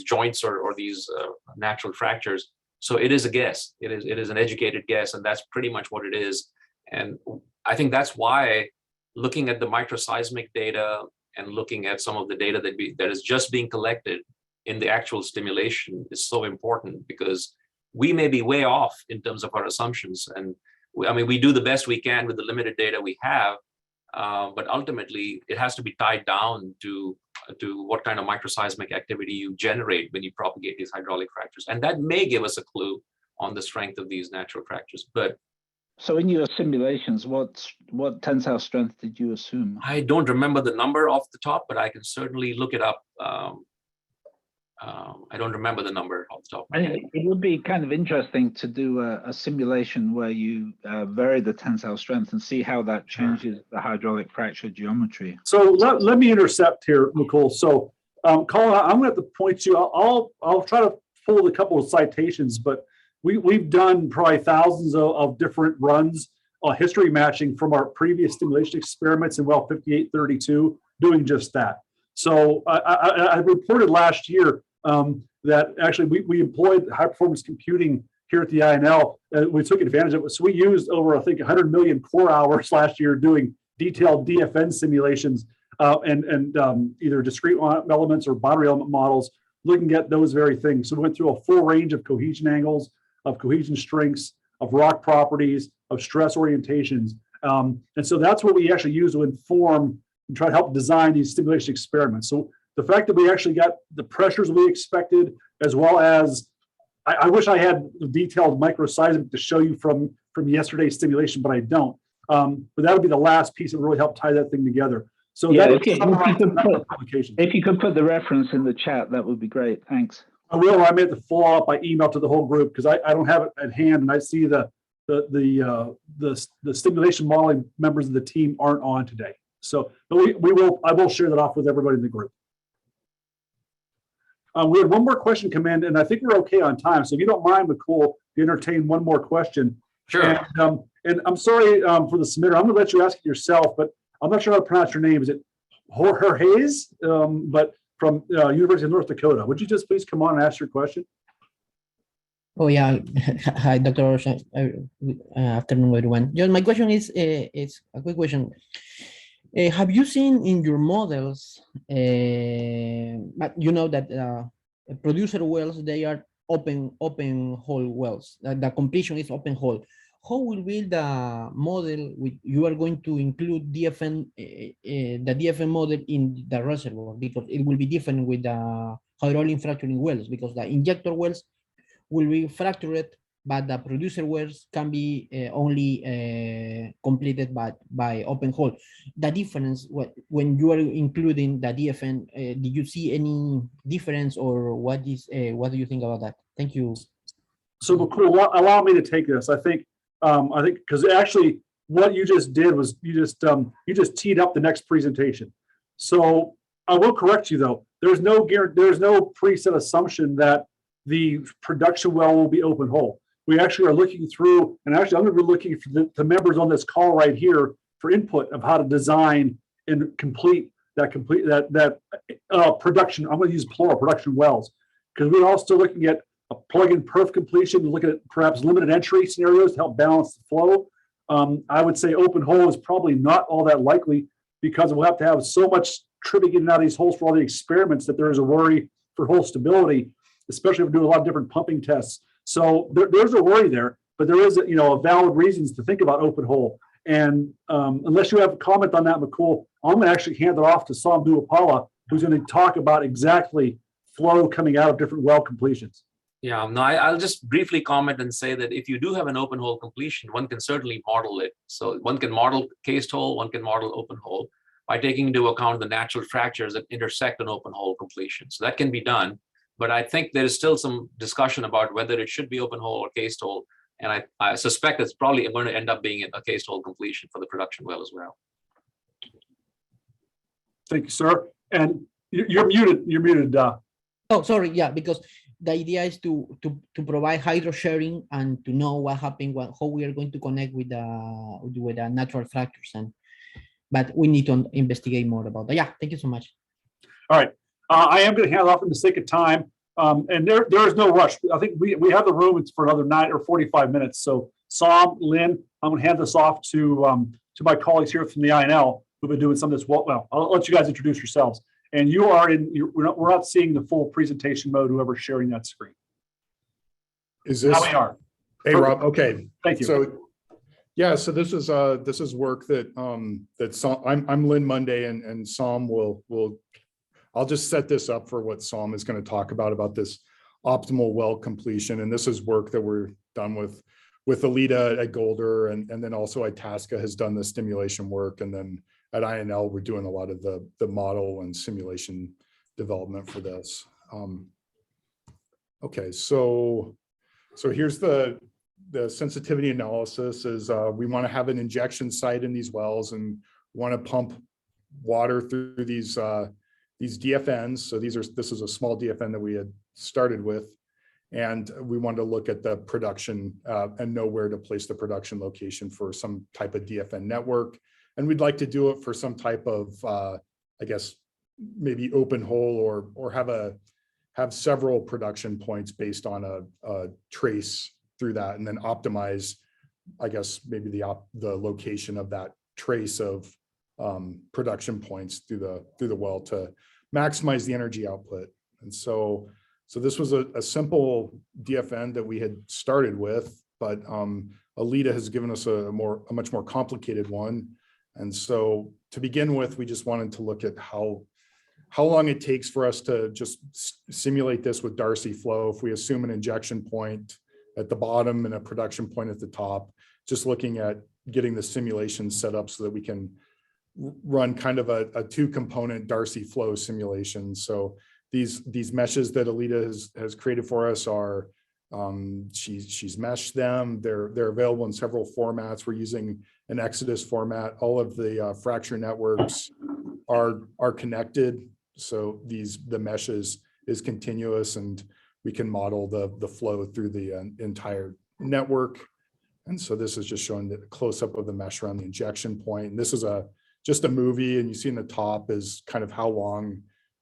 joints or these natural fractures. So it is a guess. It is an educated guess, and that's pretty much what it is. And I think that's why looking at the microseismic data and looking at some of the data that is just being collected in the actual stimulation is so important, because we may be way off in terms of our assumptions. And I mean, we do the best we can with the limited data we have, but ultimately it has to be tied down to what kind of microseismic activity you generate when you propagate these hydraulic fractures. And that may give us a clue on the strength of these natural fractures. But so in your simulations, what tensile strength did you assume? I don't remember the number off the top, but I can certainly look it up. I don't remember the number off the top of my head. It would be kind of interesting to do a simulation where you vary the tensile strength and see how that changes the hydraulic fracture geometry. So let me intercept here, Nicole. So Colin, I'm going to have to point you. I'll try to pull a couple of citations, but we've done probably thousands of different runs history matching from our previous stimulation experiments in well 5832, doing just that. So I reported last year that actually we employed high performance computing here at the INL. We took advantage of it. So we used over, I think, 100 million core hours last year doing detailed DFN simulations and either discrete elements or boundary element models, looking at those very things. So we went through a full range of cohesion angles, of cohesion strengths, of rock properties, of stress orientations. And so that's what we actually use to inform and try to help design these stimulation experiments. So the fact that we actually got the pressures we expected, as well as, I wish I had the detailed microseismic to show you from yesterday's stimulation, but I don't. But that would be the last piece that really helped tie that thing together. So yeah, that if you could put the reference in the chat, that would be great. Thanks. I will. I made the follow up by email to the whole group, because I don't have it at hand, and I see the stimulation modeling members of the team aren't on today. So, but I will share that off with everybody in the group. We had one more question come in, and I think we're okay on time. So if you don't mind, McCool, to entertain one more question. Sure. And I'm sorry for the submitter. I'm going to let you ask it yourself, but I'm not sure how to pronounce your name. Is it Hayes? But from University of North Dakota. Would you just please come on and ask your question? Oh yeah, hi Dr. Rocha. Afternoon, everyone. Just my question is a quick question. Have you seen in your models, but you know that producer wells, they are open hole wells. The completion is open hole. How will be the model you are going to include DFN, the DFN model in the reservoir, because it will be different with the hydraulic fracturing wells, because the injector wells will be fractured but the producer wells can be only completed by open hole. The difference, when you are including the DFN, did you see any difference, or what do you think about that? Thank you. So cool. Allow me to take this. I think because actually what you just did was you just teed up the next presentation. So I will correct you though. There's no preset assumption that the production well will be open hole. We actually are looking through, and actually I'm going to be looking for the members on this call right here for input of how to design and complete that production. I'm going to use plural, production wells, because we're also looking at a plug-in perf completion, looking at perhaps limited entry scenarios to help balance the flow. I would say open hole is probably not all that likely, because we'll have to have so much tripping in and out of these holes for all the experiments that there is a worry for hole stability, especially if we're doing a lot of different pumping tests. So there's a worry there, but there is a valid reasons to think about open hole. And unless you have a comment on that, McCool, I'm going to actually hand it off to Sam Duapala, who's going to talk about exactly flow coming out of different well completions. Yeah, no, I'll just briefly comment and say that if you do have an open hole completion, one can certainly model it. So one can model cased hole, one can model open hole by taking into account the natural fractures that intersect an open hole completion. So that can be done. But I think there is still some discussion about whether it should be open hole or cased hole. And I suspect it's probably going to end up being a cased hole completion for the production well as well. Thank you, sir. And you're muted. You're muted. Oh, sorry. Yeah, because the idea is to provide hydro sharing and to know what happened, how we are going to connect with the natural fractures. But we need to investigate more about that. Yeah, thank you so much. All right. I am going to hand it off for the sake of time. And there is no rush. I think we have the room. It's for another 9 or 45 minutes. So Sam, Lynn, I'm going to hand this off to my colleagues here from the INL who've been doing some of this. Well, I'll let you guys introduce yourselves. And you are we're not seeing the full presentation mode, whoever's sharing that screen. Is this? Now we are. Hey, Rob. Okay. Thank you. So, yeah. So this is work that I'm Lynn Monday, and Sam will. I'll just set this up for what Sam is going to talk about this optimal well completion, and this is work that we're done with Alita at Golder, and then also Itasca has done the stimulation work, and then at INL we're doing a lot of the model and simulation development for this. Okay, so here's the sensitivity analysis. Is we want to have an injection site in these wells and want to pump water through these DFNs. So this is a small DFN that we had started with, and we wanted to look at the production and know where to place the production location for some type of DFN network. And we'd like to do it for some type of, I guess, maybe open hole or have several production points based on a trace through that, and then optimize, I guess, maybe the location of that trace of production points through the well to maximize the energy output. And so this was a simple DFN that we had started with, but Alita has given us a much more complicated one. And so to begin with, we just wanted to look at how long it takes for us to just simulate this with Darcy flow. If we assume an injection point at the bottom and a production point at the top, just looking at getting the simulation set up so that we can run kind of a 2-component Darcy flow simulation. So these meshes that Alita has created for us are, she's meshed them. They're available in several formats. We're using an Exodus format. All of the fracture networks are connected. So the mesh is continuous, and we can model the flow through the entire network. And so this is just showing the close-up of the mesh around the injection point. And this is just a movie, and you see in the top is kind of how long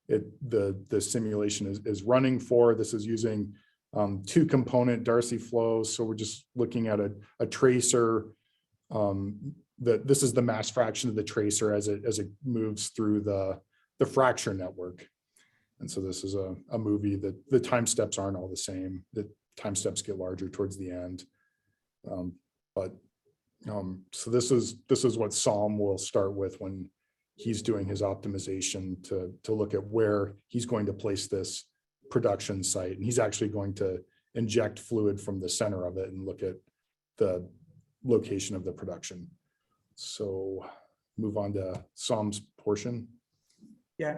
the simulation is running for. This is using 2-component Darcy flows. So we're just looking at a tracer. This is the mass fraction of the tracer as it moves through the fracture network. And so this is a movie that the time steps aren't all the same. The time steps get larger towards the end. So this is what Sam will start with when he's doing his optimization to look at where he's going to place this production site. And he's actually going to inject fluid from the center of it and look at the location of the production. So move on to Sam's portion. Yeah,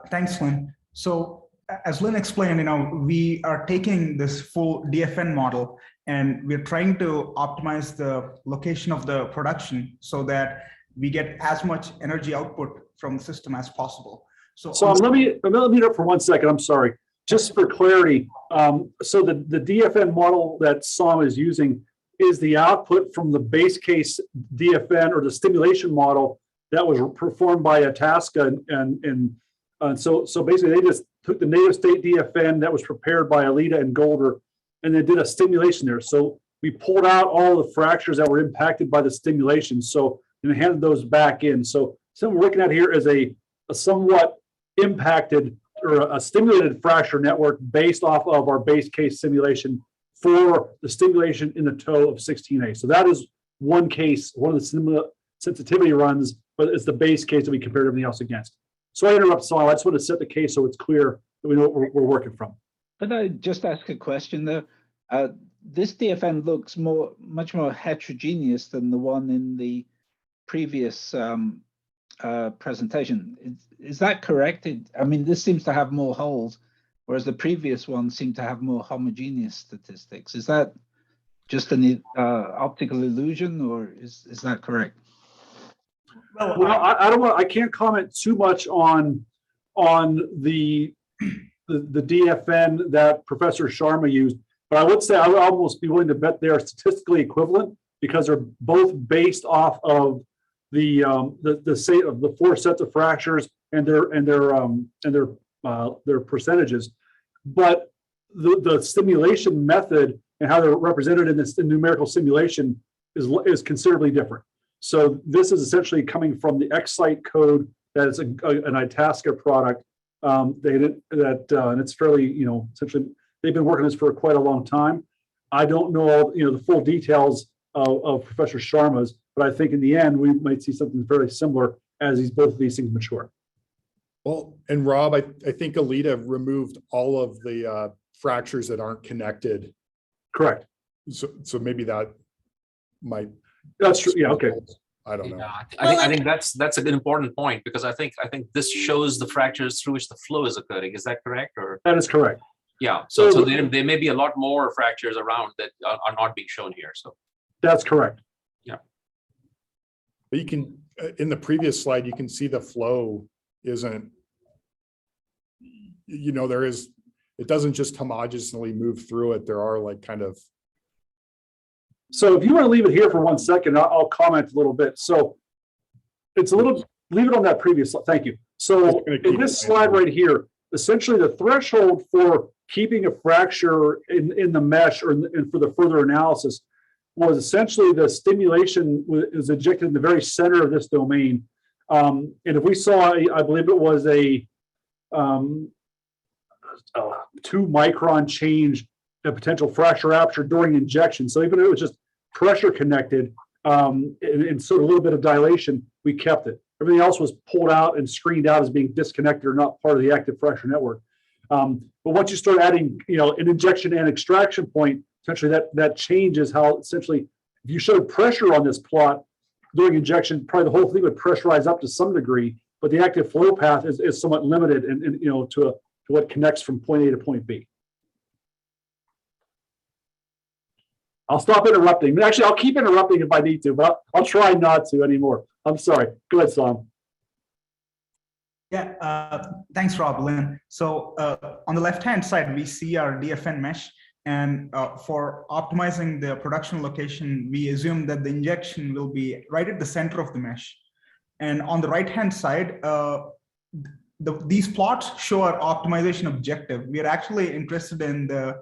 thanks, Lynn. So as Lynn explained, we are taking this full DFN model and we're trying to optimize the location of the production so that we get as much energy output from the system as possible. So let me interrupt for 1 second. I'm sorry. Just for clarity, so the DFN model that Sam is using is the output from the base case DFN or the stimulation model that was performed by Itasca, and so basically they just took the native state DFN that was prepared by Alita and Golder, and they did a stimulation there. So we pulled out all the fractures that were impacted by the stimulation, and handed those back in. So what we're looking at here is a somewhat impacted or a stimulated fracture network based off of our base case simulation for the stimulation in the toe of 16A. So that is one case, one of the sensitivity runs, but it's the base case that we compared everything else against. So I interrupt, so I just want to set the case so it's clear that we know what we're working from. Could I just ask a question though? This DFN looks much more heterogeneous than the one in the previous presentation. Is that correct? I mean, this seems to have more holes, whereas the previous one seemed to have more homogeneous statistics. Is that just an optical illusion, or is that correct? Well, I can't comment too much on the DFN that Professor Sharma used, but I would say I would almost be willing to bet they are statistically equivalent because they're both based off of the 4 sets of fractures and their percentages, but the stimulation method and how they're represented in this numerical simulation is considerably different. So this is essentially coming from the Excite code that is an Itasca product. And it's fairly, essentially they've been working on this for quite a long time. I don't know, the full details of Professor Sharma's, but I think in the end we might see something very similar as both of these things mature. Well, and Rob, I think Alita removed all of the fractures that aren't connected. Correct. So maybe that might. That's true. Yeah. Okay. I don't know. Yeah, I think that's a good important point, because I think this shows the fractures through which the flow is occurring. Is that correct? Or that is correct. Yeah. So there may be a lot more fractures around that are not being shown here. So that's correct. Yeah. But you can, in the previous slide, you can see the flow isn't, it doesn't just homogeneously move through it. There are like kind of. So if you want to leave it here for 1 second, I'll comment a little bit. So it's leave it on that previous slide. Thank you. So in this slide right here, essentially the threshold for keeping a fracture in the mesh or for the further analysis was essentially the stimulation was injected in the very center of this domain. And if we saw, I believe it was a 2 micron change a potential fracture rupture during injection. So even if it was just pressure connected and sort of a little bit of dilation, we kept it. Everything else was pulled out and screened out as being disconnected or not part of the active fracture network. But once you start adding, an injection and extraction point, essentially that changes how essentially, if you showed pressure on this plot during injection, probably the whole thing would pressurize up to some degree, but the active flow path is somewhat limited and to what connects from point A to point B. I'll stop interrupting. Actually, I'll keep interrupting if I need to, but I'll try not to anymore. I'm sorry. Go ahead, Sam. Yeah, thanks, Rob, Lynn. So on the left-hand side, we see our DFN mesh. And for optimizing the production location, we assume that the injection will be right at the center of the mesh. And on the right-hand side, these plots show our optimization objective. We are actually interested in the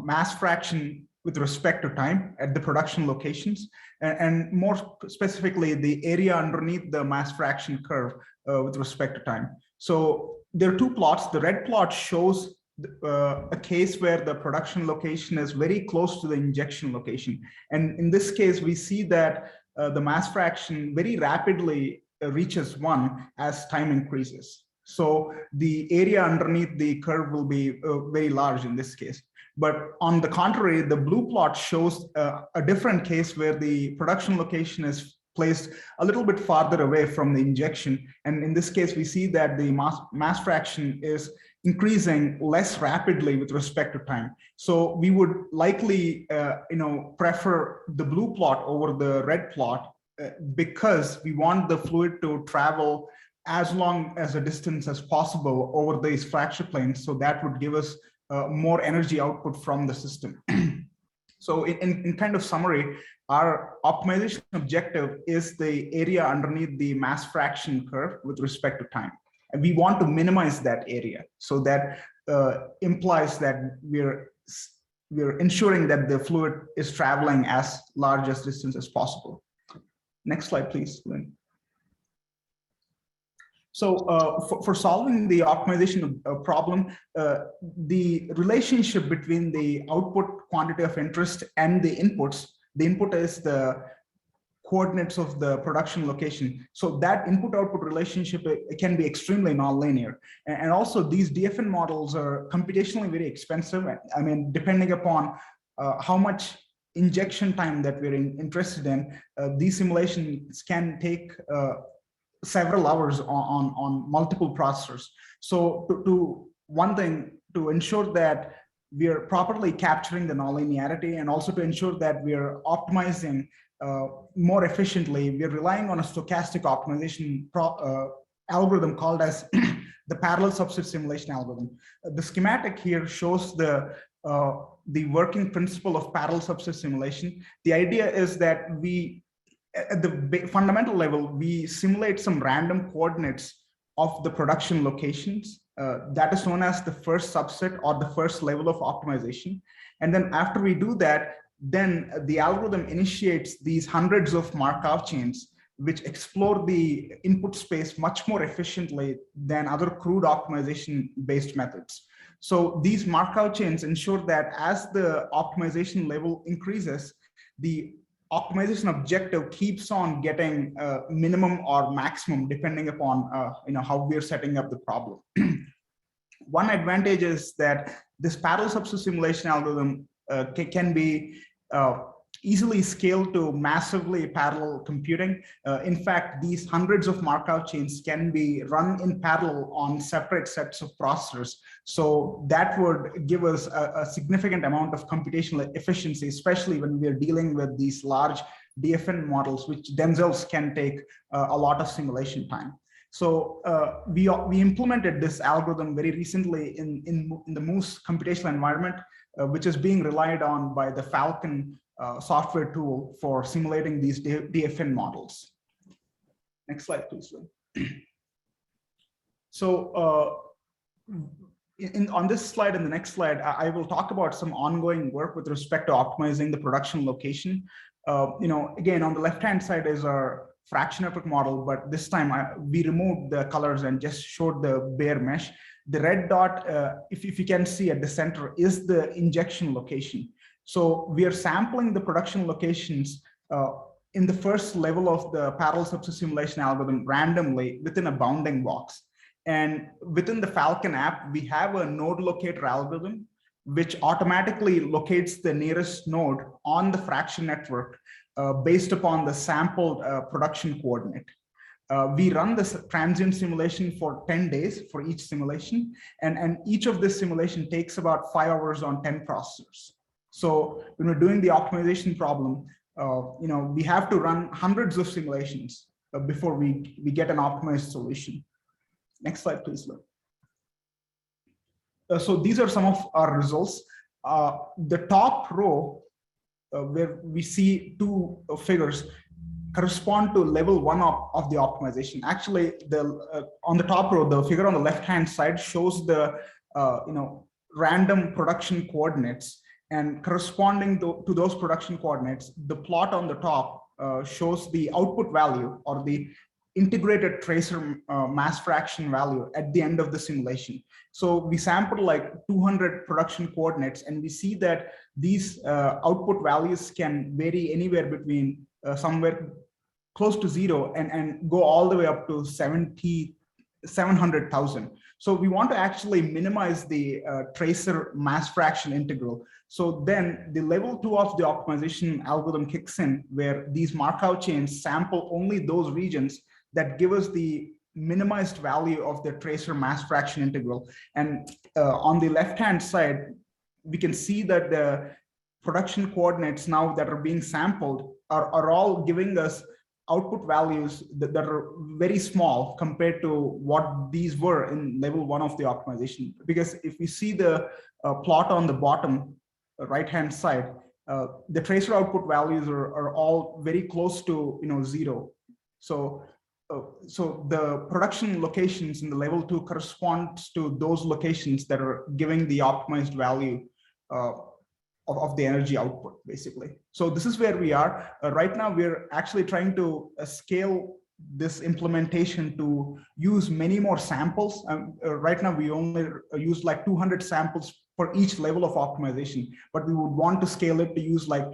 mass fraction with respect to time at the production locations, and more specifically, the area underneath the mass fraction curve with respect to time. So there are 2 plots. The red plot shows a case where the production location is very close to the injection location. And in this case, we see that the mass fraction very rapidly reaches 1 as time increases. So the area underneath the curve will be very large in this case. But on the contrary, the blue plot shows a different case where the production location is placed a little bit farther away from the injection. And in this case, we see that the mass fraction is increasing less rapidly with respect to time. So we would likely prefer the blue plot over the red plot because we want the fluid to travel as long as a distance as possible over these fracture planes. So that would give us more energy output from the system. So in kind of summary, our optimization objective is the area underneath the mass fraction curve with respect to time. And we want to minimize that area. So that implies that we're ensuring that the fluid is traveling as large as distance as possible. Next slide, please, Lynn. So for solving the optimization problem, the relationship between the output quantity of interest and the inputs, the input is the coordinates of the production location. So that input-output relationship, it can be extremely nonlinear. And also these DFN models are computationally very expensive. I mean, depending upon how much injection time that we're interested in, these simulations can take several hours on multiple processors. So one thing to ensure that we are properly capturing the nonlinearity and also to ensure that we are optimizing more efficiently, we are relying on a stochastic optimization algorithm called as the parallel subset simulation algorithm. The schematic here shows the working principle of parallel subset simulation. The idea is that we, at the fundamental level, we simulate some random coordinates of the production locations. That is known as the first subset or the first level of optimization. And then after we do that, then the algorithm initiates these hundreds of Markov chains, which explore the input space much more efficiently than other crude optimization-based methods. So these Markov chains ensure that as the optimization level increases, the optimization objective keeps on getting minimum or maximum depending upon how we are setting up the problem. One advantage is that this parallel subset simulation algorithm can be easily scaled to massively parallel computing. In fact, these hundreds of Markov chains can be run in parallel on separate sets of processors. So that would give us a significant amount of computational efficiency, especially when we're dealing with these large DFN models, which themselves can take a lot of simulation time. So we implemented this algorithm very recently in the Moose computational environment, which is being relied on by the Falcon software tool for simulating these DFN models. Next slide, please. So on this slide and the next slide, I will talk about some ongoing work with respect to optimizing the production location. Again, on the left-hand side is our fraction network model, but this time we removed the colors and just showed the bare mesh. The red dot, if you can see at the center, is the injection location. So we are sampling the production locations in the first level of the parallel subset simulation algorithm randomly within a bounding box. And within the Falcon app, we have a node locator algorithm, which automatically locates the nearest node on the fraction network based upon the sampled production coordinate. We run this transient simulation for 10 days for each simulation, and each of this simulation takes about 5 hours on 10 processors. So when we're doing the optimization problem, we have to run hundreds of simulations before we get an optimized solution. Next slide, please. So these are some of our results. The top row, where we see two figures, correspond to level 1 of the optimization. Actually, on the top row, the figure on the left-hand side shows the random production coordinates, and corresponding to those production coordinates, the plot on the top shows the output value or the integrated tracer mass fraction value at the end of the simulation. So we sampled like 200 production coordinates, and we see that these output values can vary anywhere between somewhere close to 0 and go all the way up to 70 700,000. So we want to actually minimize the tracer mass fraction integral. So then the level 2 of the optimization algorithm kicks in, where these Markov chains sample only those regions that give us the minimized value of the tracer mass fraction integral. And on the left-hand side, we can see that the production coordinates now that are being sampled are all giving us output values that are very small compared to what these were in level 1 of the optimization. Because if you see the plot on the bottom right-hand side, the tracer output values are all very close to 0. So the production locations in the level 2 corresponds to those locations that are giving the optimized value of the energy output, basically. So this is where we are. Right now, we're actually trying to scale this implementation to use many more samples. Right now, we only use like 200 samples for each level of optimization, but we would want to scale it to use like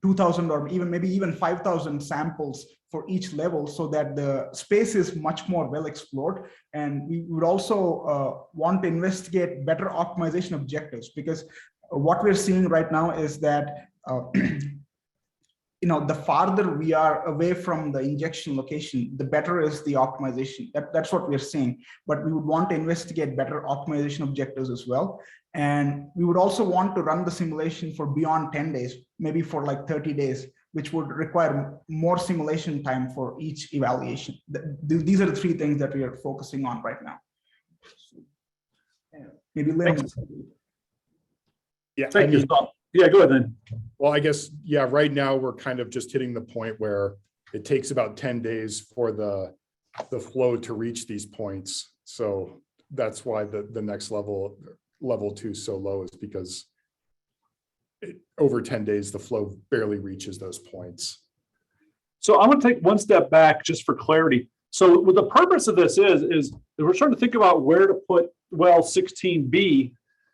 2,000 or maybe even 5,000 samples for each level, so that the space is much more well explored. And we would also want to investigate better optimization objectives, because what we're seeing right now is that the farther we are away from the injection location, the better is the optimization. That's what we're seeing. But we would want to investigate better optimization objectives as well. And we would also want to run the simulation for beyond 10 days, maybe for like 30 days, which would require more simulation time for each evaluation. These are the 3 things that we are focusing on right now. Maybe Lynn. Yeah, Thank you. Yeah, go ahead then. well, I guess, yeah, right now we're kind of just hitting the point where it takes about 10 days for the flow to reach these points. So that's why the next level 2 is so low, is because over 10 days, the flow barely reaches those points. So I'm going to take one step back just for clarity. So what the purpose of this is we're trying to think about where to put well 16B,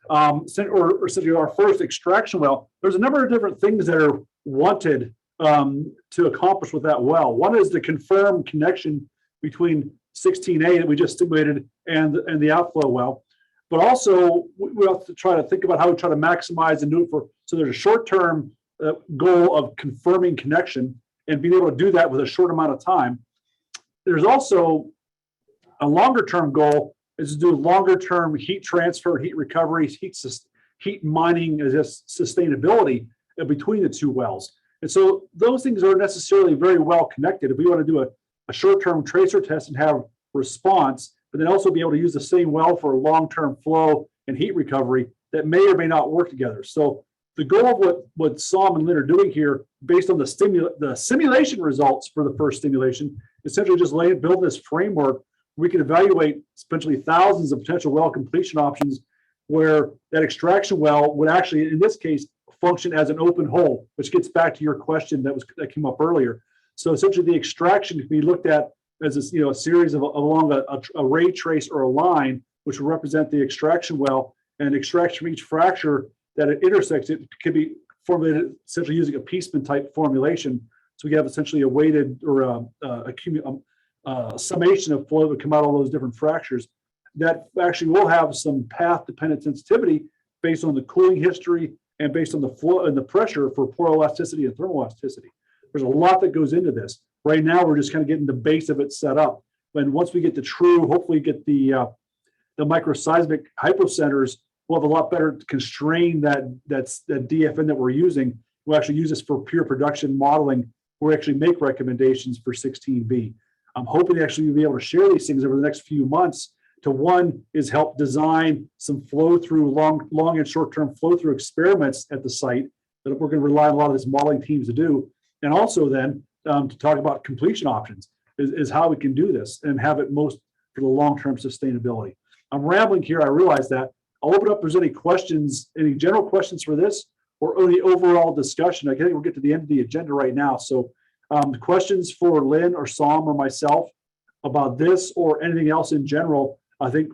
or essentially our first extraction well. There's a number of different things that are wanted to accomplish with that well. One is to confirm connection between 16A that we just stimulated and the outflow well. But also we have to try to think about how we try to maximize and do it so there's a short-term goal of confirming connection and being able to do that with a short amount of time. There's also a longer-term goal is to do longer-term heat transfer, heat recovery, heat mining as sustainability between the 2 wells. And so those things are necessarily very well connected. If we want to do a short-term tracer test and have response, but then also be able to use the same well for long-term flow and heat recovery, that may or may not work together. So the goal of what Sam and Lynn are doing here, based on the simulation results for the first stimulation, essentially just build this framework. We can evaluate potentially thousands of potential well completion options, where that extraction well would actually, in this case, function as an open hole, which gets back to your question that came up earlier. So essentially, the extraction can be looked at as a series of along a ray trace or a line, which will represent the extraction well, and extraction from each fracture that it intersects. It could be formulated essentially using a Pieceman type formulation. So we have essentially a weighted or a summation of flow that come out of all those different fractures that actually will have some path dependent sensitivity based on the cooling history and based on the flow and the pressure for pore elasticity and thermal elasticity. There's a lot that goes into this. Right now, we're just kind of getting the base of it set up. And once we get the hopefully get the microseismic hypocenters, we'll have a lot better to constrain that DFN that we're using. We'll actually use this for pure production modeling. We'll actually make recommendations for 16B. I'm hoping to actually be able to share these things over the next few months. To one is help design some flow through long and short-term flow through experiments at the site that we're going to rely on a lot of this modeling teams to do. And also then to talk about completion options is how we can do this and have it most for the long-term sustainability. I'm rambling here. I realize that. I'll open up if there's any questions, any general questions for this or any overall discussion. I think we'll get to the end of the agenda right now. So questions for Lynn or Sam or myself about this or anything else in general. I think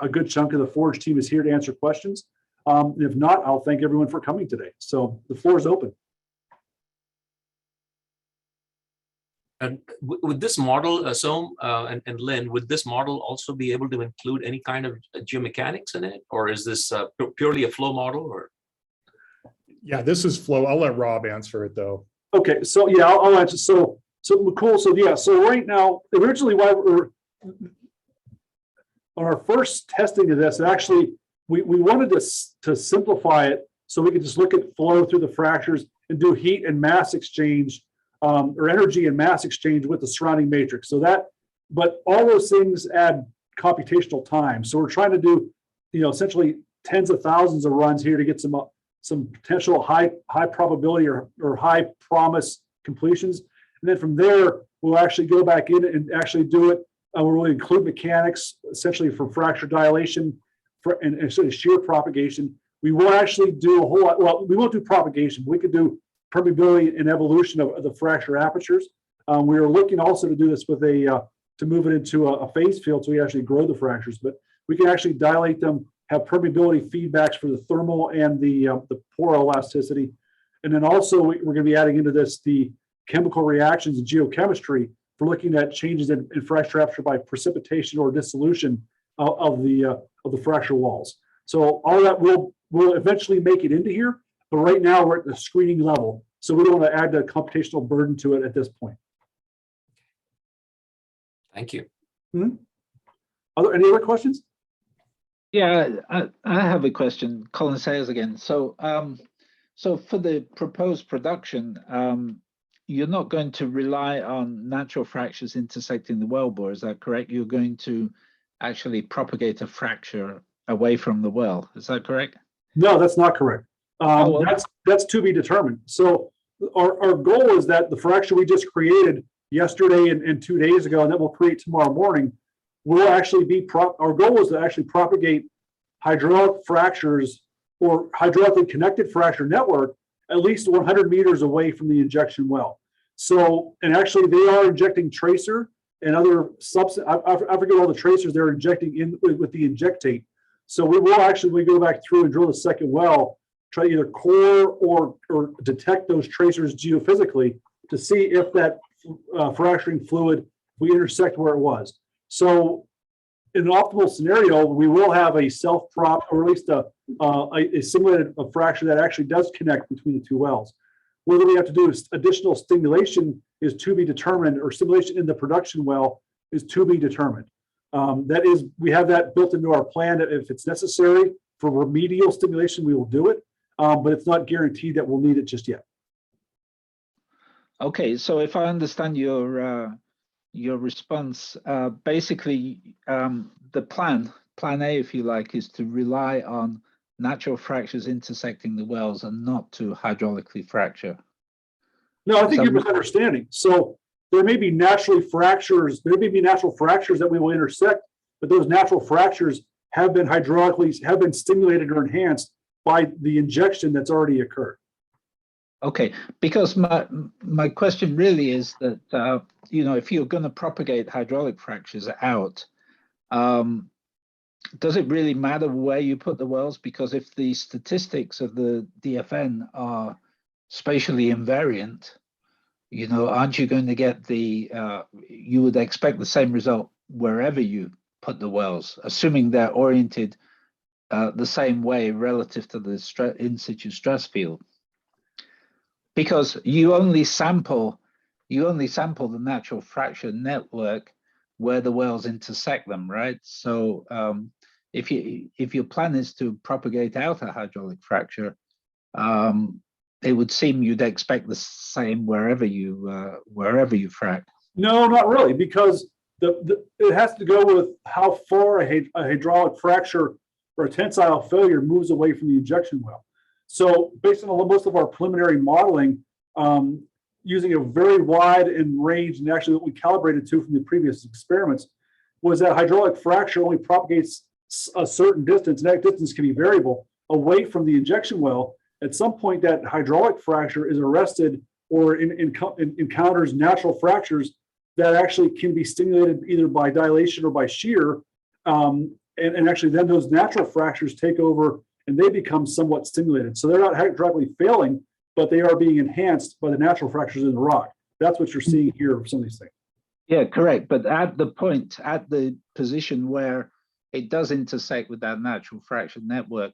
a good chunk of the Forge team is here to answer questions. If not, I'll thank everyone for coming today. So the floor is open. And with this model, Som and Lynn, would this model also be able to include any kind of geomechanics in it? Or is this purely a flow model? Or Yeah, this is flow. I'll let Rob answer it though. Okay, so yeah, I'll answer. So cool. So yeah, so right now, originally, why we're on our first testing of this, actually, we wanted to simplify it so we could just look at flow through the fractures and do heat and mass exchange, or energy and mass exchange with the surrounding matrix. So that, but all those things add computational time. So we're trying to do, essentially tens of thousands of runs here to get some potential high probability or high promise completions. And then from there, we'll actually go back in and actually do it. We'll include mechanics essentially for fracture dilation and sort of shear propagation. We won't actually do a whole lot. Well, we won't do propagation. We could do permeability and evolution of the fracture apertures. We are looking also to do this with to move it into a phase field so we actually grow the fractures, but we can actually dilate them, have permeability feedbacks for the thermal and the pore elasticity. And then also we're going to be adding into this the chemical reactions and geochemistry for looking at changes in fracture aperture by precipitation or dissolution of the fracture walls. So all that will eventually make it into here, but right now we're at the screening level. So we don't want to add the computational burden to it at this point. thank you. Are there any other questions? Yeah, I have a question. Colin Sayers again. So, so for the proposed production, you're not going to rely on natural fractures intersecting the wellbore, is that correct? You're going to actually propagate a fracture away from the well, is that correct? No, that's not correct. Well. That's to be determined. So our goal is that the fracture we just created yesterday and 2 days ago, and that we'll create tomorrow morning, will actually be our goal is to actually propagate hydraulic fractures or hydraulically connected fracture network at least 100 meters away from the injection well. So, and actually they are injecting tracer and other substance. I forget all the tracers they're injecting in with the injectate. So we will actually, we go back through and drill the second well, try to either core or detect those tracers geophysically to see if that fracturing fluid, we intersect where it was. So in an optimal scenario, we will have a self-prop, or at least a simulated fracture that actually does connect between the two wells. Whether we have to do additional stimulation is to be determined, or stimulation in the production well is to be determined. That is, we have that built into our plan that if it's necessary for remedial stimulation, we will do it, but it's not guaranteed that we'll need it just yet. Okay, so if I understand your response, basically the plan A, if you like, is to rely on natural fractures intersecting the wells and not to hydraulically fracture. No, I think you're misunderstanding. So there may be natural fractures that we will intersect, but those natural fractures have been stimulated or enhanced by the injection that's already occurred. Okay, because my question really is that, if you're going to propagate hydraulic fractures out, does it really matter where you put the wells? Because if the statistics of the DFN are spatially invariant, aren't you going to get you would expect the same result wherever you put the wells, assuming they're oriented the same way relative to the in situ stress field? Because you only sample the natural fracture network where the wells intersect them, right? So if your plan is to propagate out a hydraulic fracture, it would seem you'd expect the same wherever you frac. No, not really, because it has to go with how far a hydraulic fracture or a tensile failure moves away from the injection well. So based on most of our preliminary modeling, using a very wide and range, and actually what we calibrated to from the previous experiments, was that hydraulic fracture only propagates a certain distance, and that distance can be variable, away from the injection well. At some point, that hydraulic fracture is arrested or encounters natural fractures that actually can be stimulated either by dilation or by shear. And actually then those natural fractures take over and they become somewhat stimulated. So they're not hydraulically failing, but they are being enhanced by the natural fractures in the rock. That's what you're seeing here for some of these things. Yeah, correct. But at the position where it does intersect with that natural fraction network,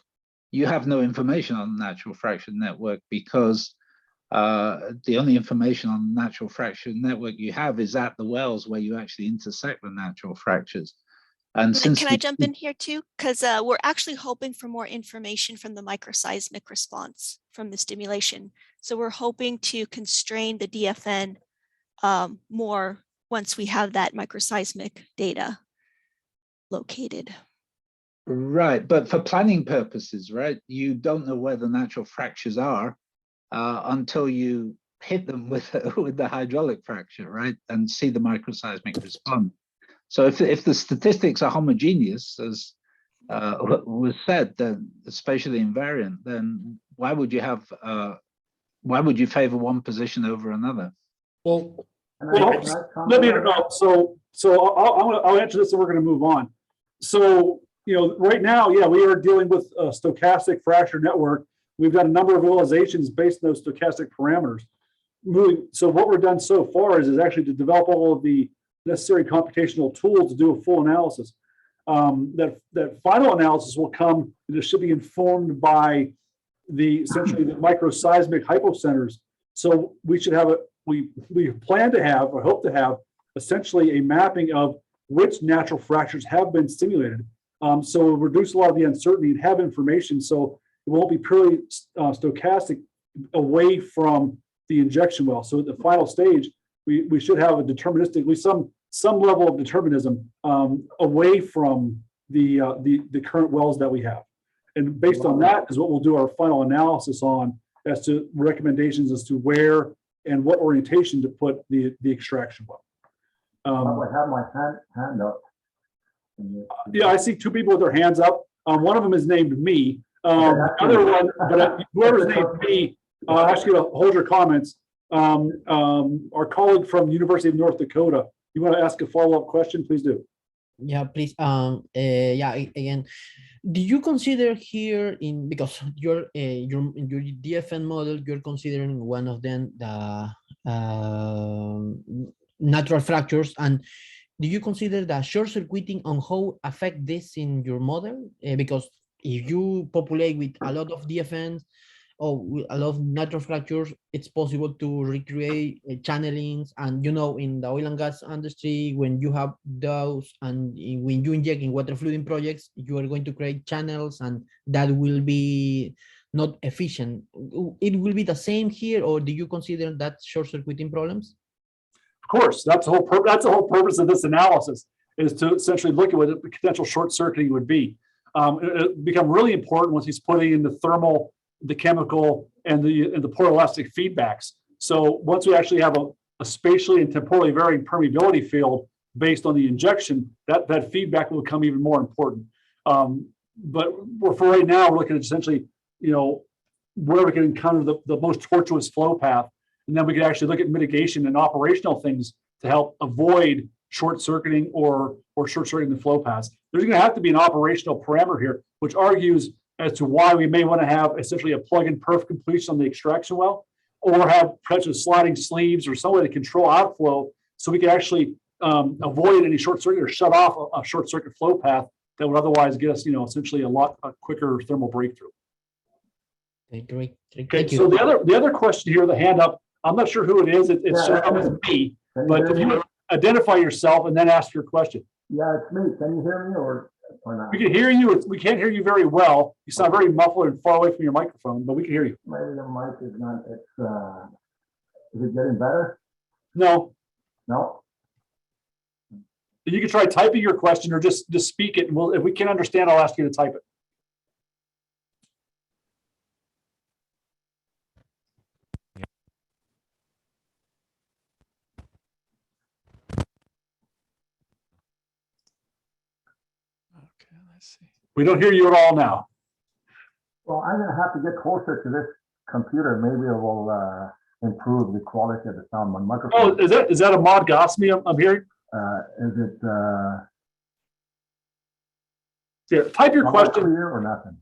you have no information on the natural fraction network because the only information on the natural fraction network you have is at the wells where you actually intersect the natural fractures. And since Can I jump in here too? Because we're actually hoping for more information from the microseismic response from the stimulation. So we're hoping to constrain the DFN more once we have that microseismic data located. Right, but for planning purposes, right, you don't know where the natural fractures are until you hit them with the hydraulic fracture, right, and see the microseismic response. So if the statistics are homogeneous, as was said, then spatially invariant, then why would you favor one position over another? Well, let me interrupt. So I'll answer this and we're going to move on. So, right now, yeah, we are dealing with a stochastic fracture network. We've got a number of realizations based on those stochastic parameters. So what we've done so far is actually to develop all of the necessary computational tools to do a full analysis. That final analysis will come, and it should be informed by essentially the microseismic hypocenters. So we should have we plan to have or hope to have essentially a mapping of which natural fractures have been stimulated. So we'll reduce a lot of the uncertainty and have information so it won't be purely stochastic away from the injection well. So at the final stage, we should have a deterministic, at least some level of determinism away from the current wells that we have. And based on that is what we'll do our final analysis on as to recommendations as to where and what orientation to put the extraction well. I have my hand up. Yeah, I see two people with their hands up. One of them is named me. Other one, but whoever's named me, I'll ask you to hold your comments. Our colleague from University of North Dakota, you want to ask a follow-up question? Please do. Yeah, please. Again, do you consider here because your DFN model, you're considering one of them the natural fractures, and do you consider the short circuiting on how affect this in your model? Because if you populate with a lot of DFNs or with a lot of natural fractures, it's possible to recreate channelings. And in the oil and gas industry, when you have those and when you inject in water fluiding projects, you are going to create channels, and that will be not efficient. It will be the same here, or do you consider that short circuiting problems? Of course, that's the whole purpose of this analysis, is to essentially look at what the potential short circuiting would be. It'll become really important once he's putting in the thermal, the chemical, and the poroelastic feedbacks. So once we actually have a spatially and temporally varying permeability field based on the injection, that feedback will become even more important. But for right now, we're looking at essentially, where we can encounter the most tortuous flow path. And then we can actually look at mitigation and operational things to help avoid short circuiting or short circuiting the flow paths. There's going to have to be an operational parameter here, which argues as to why we may want to have essentially a plug-in perf completion on the extraction well, or have potential sliding sleeves or some way to control outflow so we can actually avoid any short circuit or shut off a short circuit flow path that would otherwise get us, essentially a quicker thermal breakthrough. Okay, great. Okay, so the other question here, the hand up, I'm not sure who it is. It's showing as me, but if you would identify yourself and then ask your question. Yeah, it's me. Can you hear me or not? We can hear you. We can't hear you very well. You sound very muffled and far away from your microphone, but we can hear you. Maybe the mic is not, is it getting better? No. No? You can try typing your question or just speak it. And if we can't understand, I'll ask you to type it. Okay, let's see. We don't hear you at all now. Well, I'm going to have to get closer to this computer. Maybe it will improve the quality of the sound. My microphone. Oh, is that a Mod Gosmi I'm hearing? Is it Yeah, type your question. clear or nothing?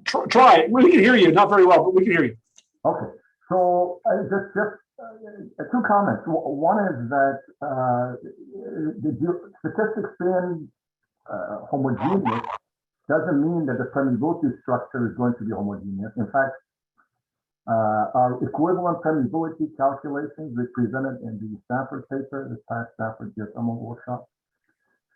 Try it. We can hear you. Not very well, but we can hear you. Okay. So just Two comments. One is that the statistics being homogeneous doesn't mean that the permeability structure is going to be homogeneous. In fact, our equivalent permeability calculations we presented in the Stanford paper, this past Stanford geothermal workshop,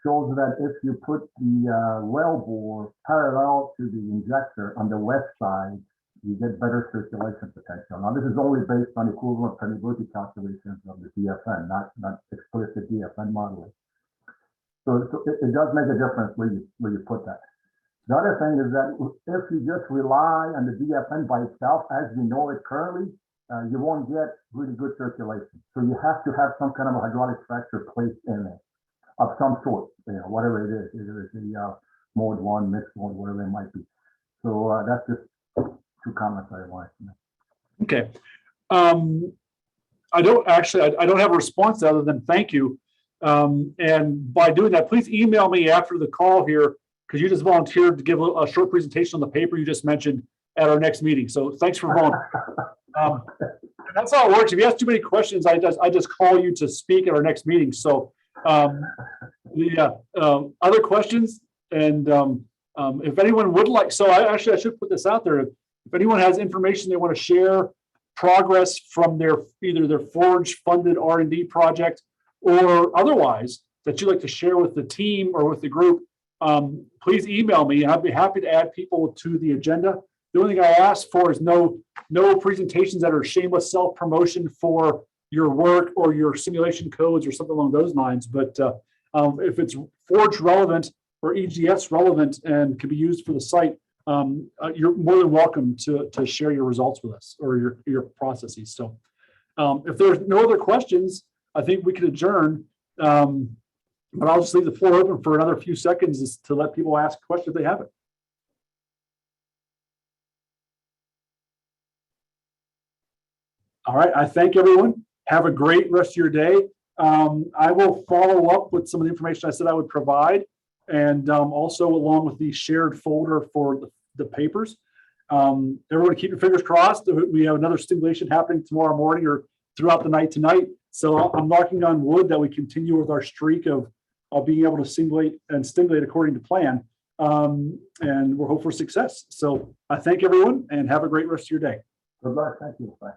shows that if you put the well bore parallel to the injector on the west side, you get better circulation potential. Now, this is only based on equivalent permeability calculations of the DFN, not explicit DFN modeling. So it does make a difference where you put that. The other thing is that if you just rely on the DFN by itself, as we know it currently, you won't get really good circulation. So you have to have some kind of a hydraulic fracture placed in it of some sort, whatever it is, either it's a mode 1, mixed mode, whatever it might be. So that's just two comments I wanted to make. Okay. I don't have a response other than thank you. And by doing that, please email me after the call here, because you just volunteered to give a short presentation on the paper you just mentioned at our next meeting. So thanks for volunteering. That's how it works. If you ask too many questions, I just call you to speak at our next meeting. So other questions, and if anyone would like, so I should put this out there. If anyone has information they want to share, progress from either their Forge funded R&D project or otherwise that you'd like to share with the team or with the group, please email me and I'd be happy to add people to the agenda. The only thing I ask for is no presentations that are shameless self-promotion for your work or your simulation codes or something along those lines. But if it's Forge relevant or EGS relevant and can be used for the site, you're more than welcome to share your results with us or your processes. So if there's no other questions, I think we can adjourn. But I'll just leave the floor open for another few seconds to let people ask questions if they have it. All right, I thank everyone. Have a great rest of your day. I will follow up with some of the information I said I would provide, and also along with the shared folder for the papers. Everyone keep your fingers crossed. We have another stimulation happening tomorrow morning or throughout the night tonight. So I'm knocking on wood that we continue with our streak of being able to stimulate according to plan. And we're hoping for success. So I thank everyone and have a great rest of your day. Good luck. Thank you. Bye.